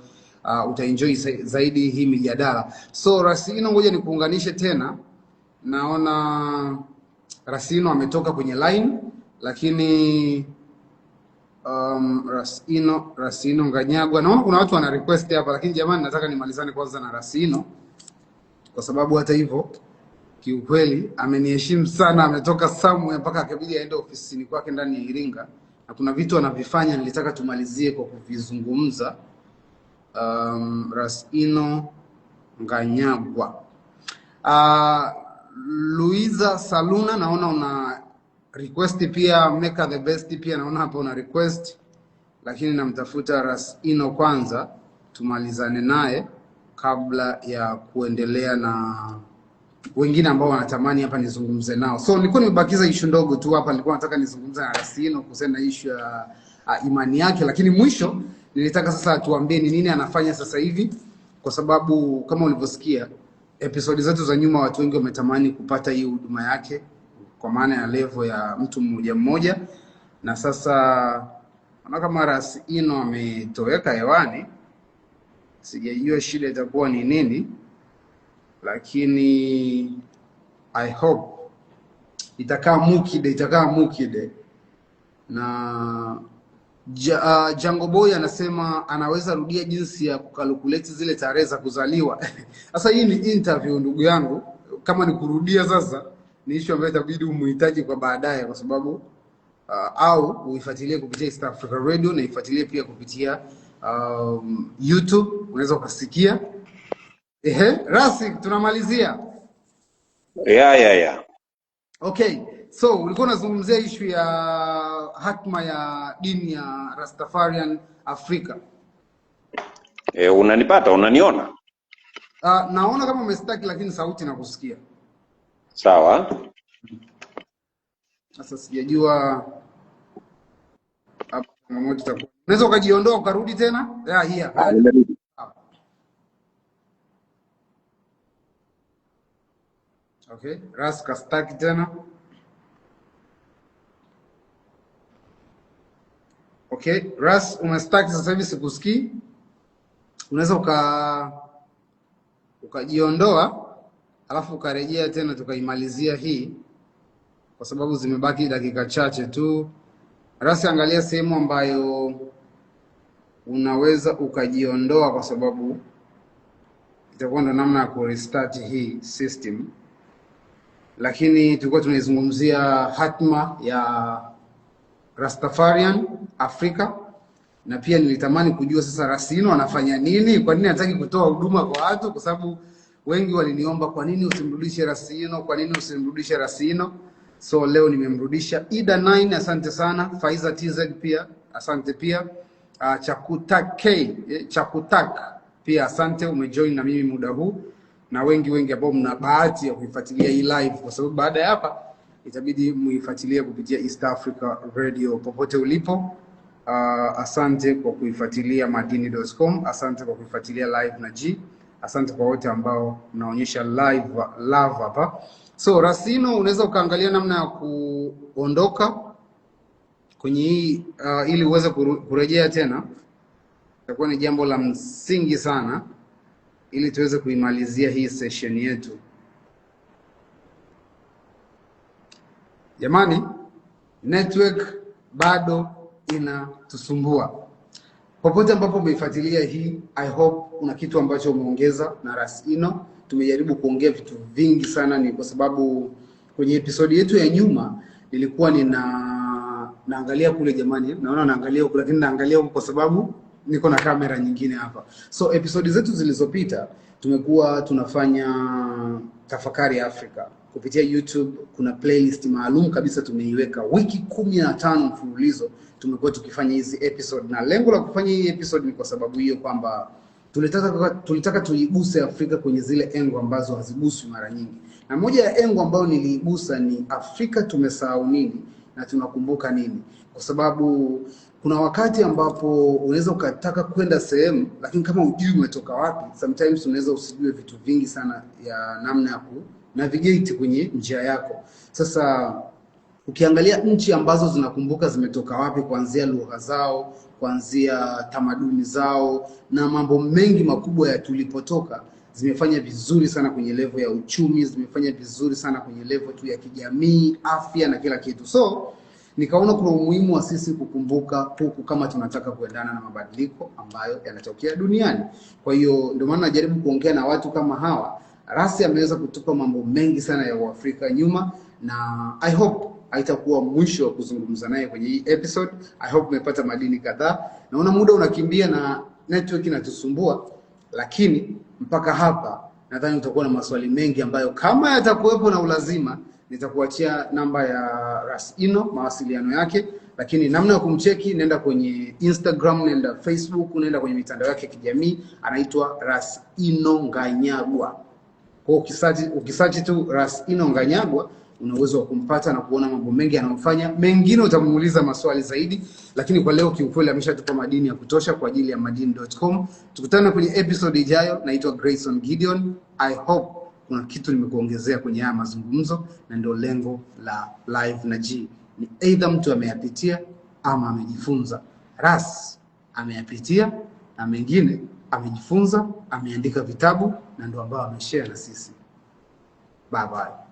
utaenjoy zaidi hii mijadala. So Ras Ino, ngoja nikuunganishe tena. Naona Ras Ino ametoka kwenye line, lakini Ras Ino Nganyagwa, naona kuna watu wana request hapa, lakini jamani, nataka nimalizane kwanza na Ras Ino, kwa sababu hata hivyo kiukweli ameniheshimu sana, ametoka somewhere mpaka akabidi aende ofisini kwake ndani ya Iringa, na kuna vitu anavifanya nilitaka tumalizie kwa kuvizungumza. Ras Ino Nganyagwa, Luiza Saluna, naona una request pia. Meka the best pia naona hapo una request, lakini namtafuta Ras Ino kwanza tumalizane naye kabla ya kuendelea na wengine ambao wanatamani hapa nizungumze nao. So nilikuwa nimebakiza issue ndogo tu hapa, nilikuwa nataka nizungumze na Ras Ino kuhusiana na issue ya imani yake, lakini mwisho nilitaka sasa tuambie ni nini anafanya sasa hivi, kwa sababu kama ulivyosikia episode zetu za nyuma, watu wengi wametamani kupata hii huduma yake kwa maana ya level ya mtu mmoja mmoja, na sasa naona kama Ras Ino ametoweka hewani. Sijajua shida itakuwa ni nini, lakini I hope itakaa mukide. Na Jango Boy anasema anaweza rudia jinsi ya kukalkulate zile tarehe za kuzaliwa. Sasa hii ni interview ndugu yangu, kama ni kurudia sasa ni issue ambayo itabidi umuhitaji kwa baadaye, kwa sababu au uifuatilie kupitia East Africa Radio, na ifuatilie pia kupitia YouTube, unaweza ukasikia. Rasi, tunamalizia. Yeah. Okay, so ulikuwa unazungumzia issue ya hatma ya dini ya Rastafarian Afrika. Unanipata, unaniona? Naona kama umestaki, lakini sauti nakusikia. Sawa. Sasa sijajua hapo mmoja itakuwa. Unaweza ukajiondoa ukarudi tena? Here. Okay, Ras kastaki tena. Okay, Ras umestaki sasa hivi sikusikii. Unaweza ukajiondoa alafu ukarejea tena tukaimalizia hii, kwa sababu zimebaki dakika chache tu. Ras, angalia sehemu ambayo unaweza ukajiondoa, kwa sababu itakuwa ndo namna ya kurestart hii system. Lakini tulikuwa tunaizungumzia hatma ya Rastafarian Afrika, na pia nilitamani kujua sasa Rasino anafanya nini, kwa nini hataki kutoa huduma kwa watu, kwa sababu wengi waliniomba kwa nini usimrudishe Rasino, kwa nini usimrudishe Rasino. So leo nimemrudisha. Ida 9 asante sana. Faiza TZ pia asante pia. Chakutak pia asante, umejoin na mimi muda huu, na wengi ambao mna bahati ya kuifuatilia hii live, kwa sababu baada ya hapa itabidi muifuatilie kupitia East Africa Radio popote ulipo. Asante kwa kuifuatilia madini.com, asante kwa kuifuatilia live na G, asante kwa wote ambao mnaonyesha live love hapa. So Rasino, unaweza ukaangalia namna ya kuondoka kwenye hii ili uweze kurejea tena. Itakuwa ni jambo la msingi sana ili tuweze kuimalizia hii session yetu. Jamani, network bado inatusumbua. Popote ambapo umeifuatilia hii, I hope kuna kitu ambacho umeongeza na Rasino. Tumejaribu kuongea vitu vingi sana, ni kwa sababu kwenye episode yetu ya nyuma nilikuwa naangalia kule, jamani, naona naangalia huko, lakini naangalia huko kwa sababu niko na kamera nyingine hapa. So episode zetu zilizopita tumekuwa tunafanya tafakari Afrika kupitia YouTube. Kuna playlist maalum kabisa tumeiweka, wiki 15 mfululizo tumekuwa tukifanya hizi episode, na lengo la kufanya hii episode ni kwa sababu hiyo kwamba tulitaka tuiguse Afrika kwenye zile engo ambazo haziguswi mara nyingi. Na moja ya engo ambayo niliigusa ni Afrika tumesahau nini na tunakumbuka nini, kwa sababu kuna wakati ambapo unaweza ukataka kwenda sehemu, lakini kama hujui umetoka wapi, sometimes unaweza usijue vitu vingi sana ya namna ya ku navigate kwenye njia yako. Sasa ukiangalia nchi ambazo zinakumbuka zimetoka wapi, kuanzia lugha zao, kuanzia tamaduni zao na mambo mengi makubwa ya tulipotoka, zimefanya vizuri sana kwenye level ya uchumi, zimefanya vizuri sana kwenye level tu ya kijamii, afya na kila kitu. So nikaona kuna umuhimu wa sisi kukumbuka huku kama tunataka kuendana na mabadiliko ambayo yanatokea duniani. Kwa hiyo ndio maana najaribu kuongea na watu kama hawa. Rasi ameweza kutupa mambo mengi sana ya Uafrika nyuma, na I hope haitakuwa mwisho wa kuzungumza naye kwenye hii episode. I hope umepata madini kadhaa. Naona muda unakimbia na network inatusumbua, lakini mpaka hapa nadhani utakuwa na maswali mengi ambayo kama yatakuwepo na ulazima nitakuachia namba ya Rasino, mawasiliano yake, lakini namna ya kumcheki, nenda kwenye Instagram, nenda Facebook, nenda kwenye mitandao yake ya kijamii, anaitwa Rasino Nganyagwa. Kwa ukisearch tu Rasino Nganyagwa una uwezo wa kumpata na kuona mambo mengi anayofanya. Mengine utamuuliza maswali zaidi, lakini kwa leo kiukweli ameshatupa madini ya kutosha kwa ajili ya madini.com. Tukutane kwenye episode ijayo. Naitwa Grayson Gideon. I hope kuna kitu nimekuongezea kwenye haya mazungumzo, na ndio lengo la live na G. Ni either mtu ameyapitia ama amejifunza. Ras ameyapitia na mengine amejifunza, ameandika vitabu, na ndio ambao ameshare na sisi. Bye bye.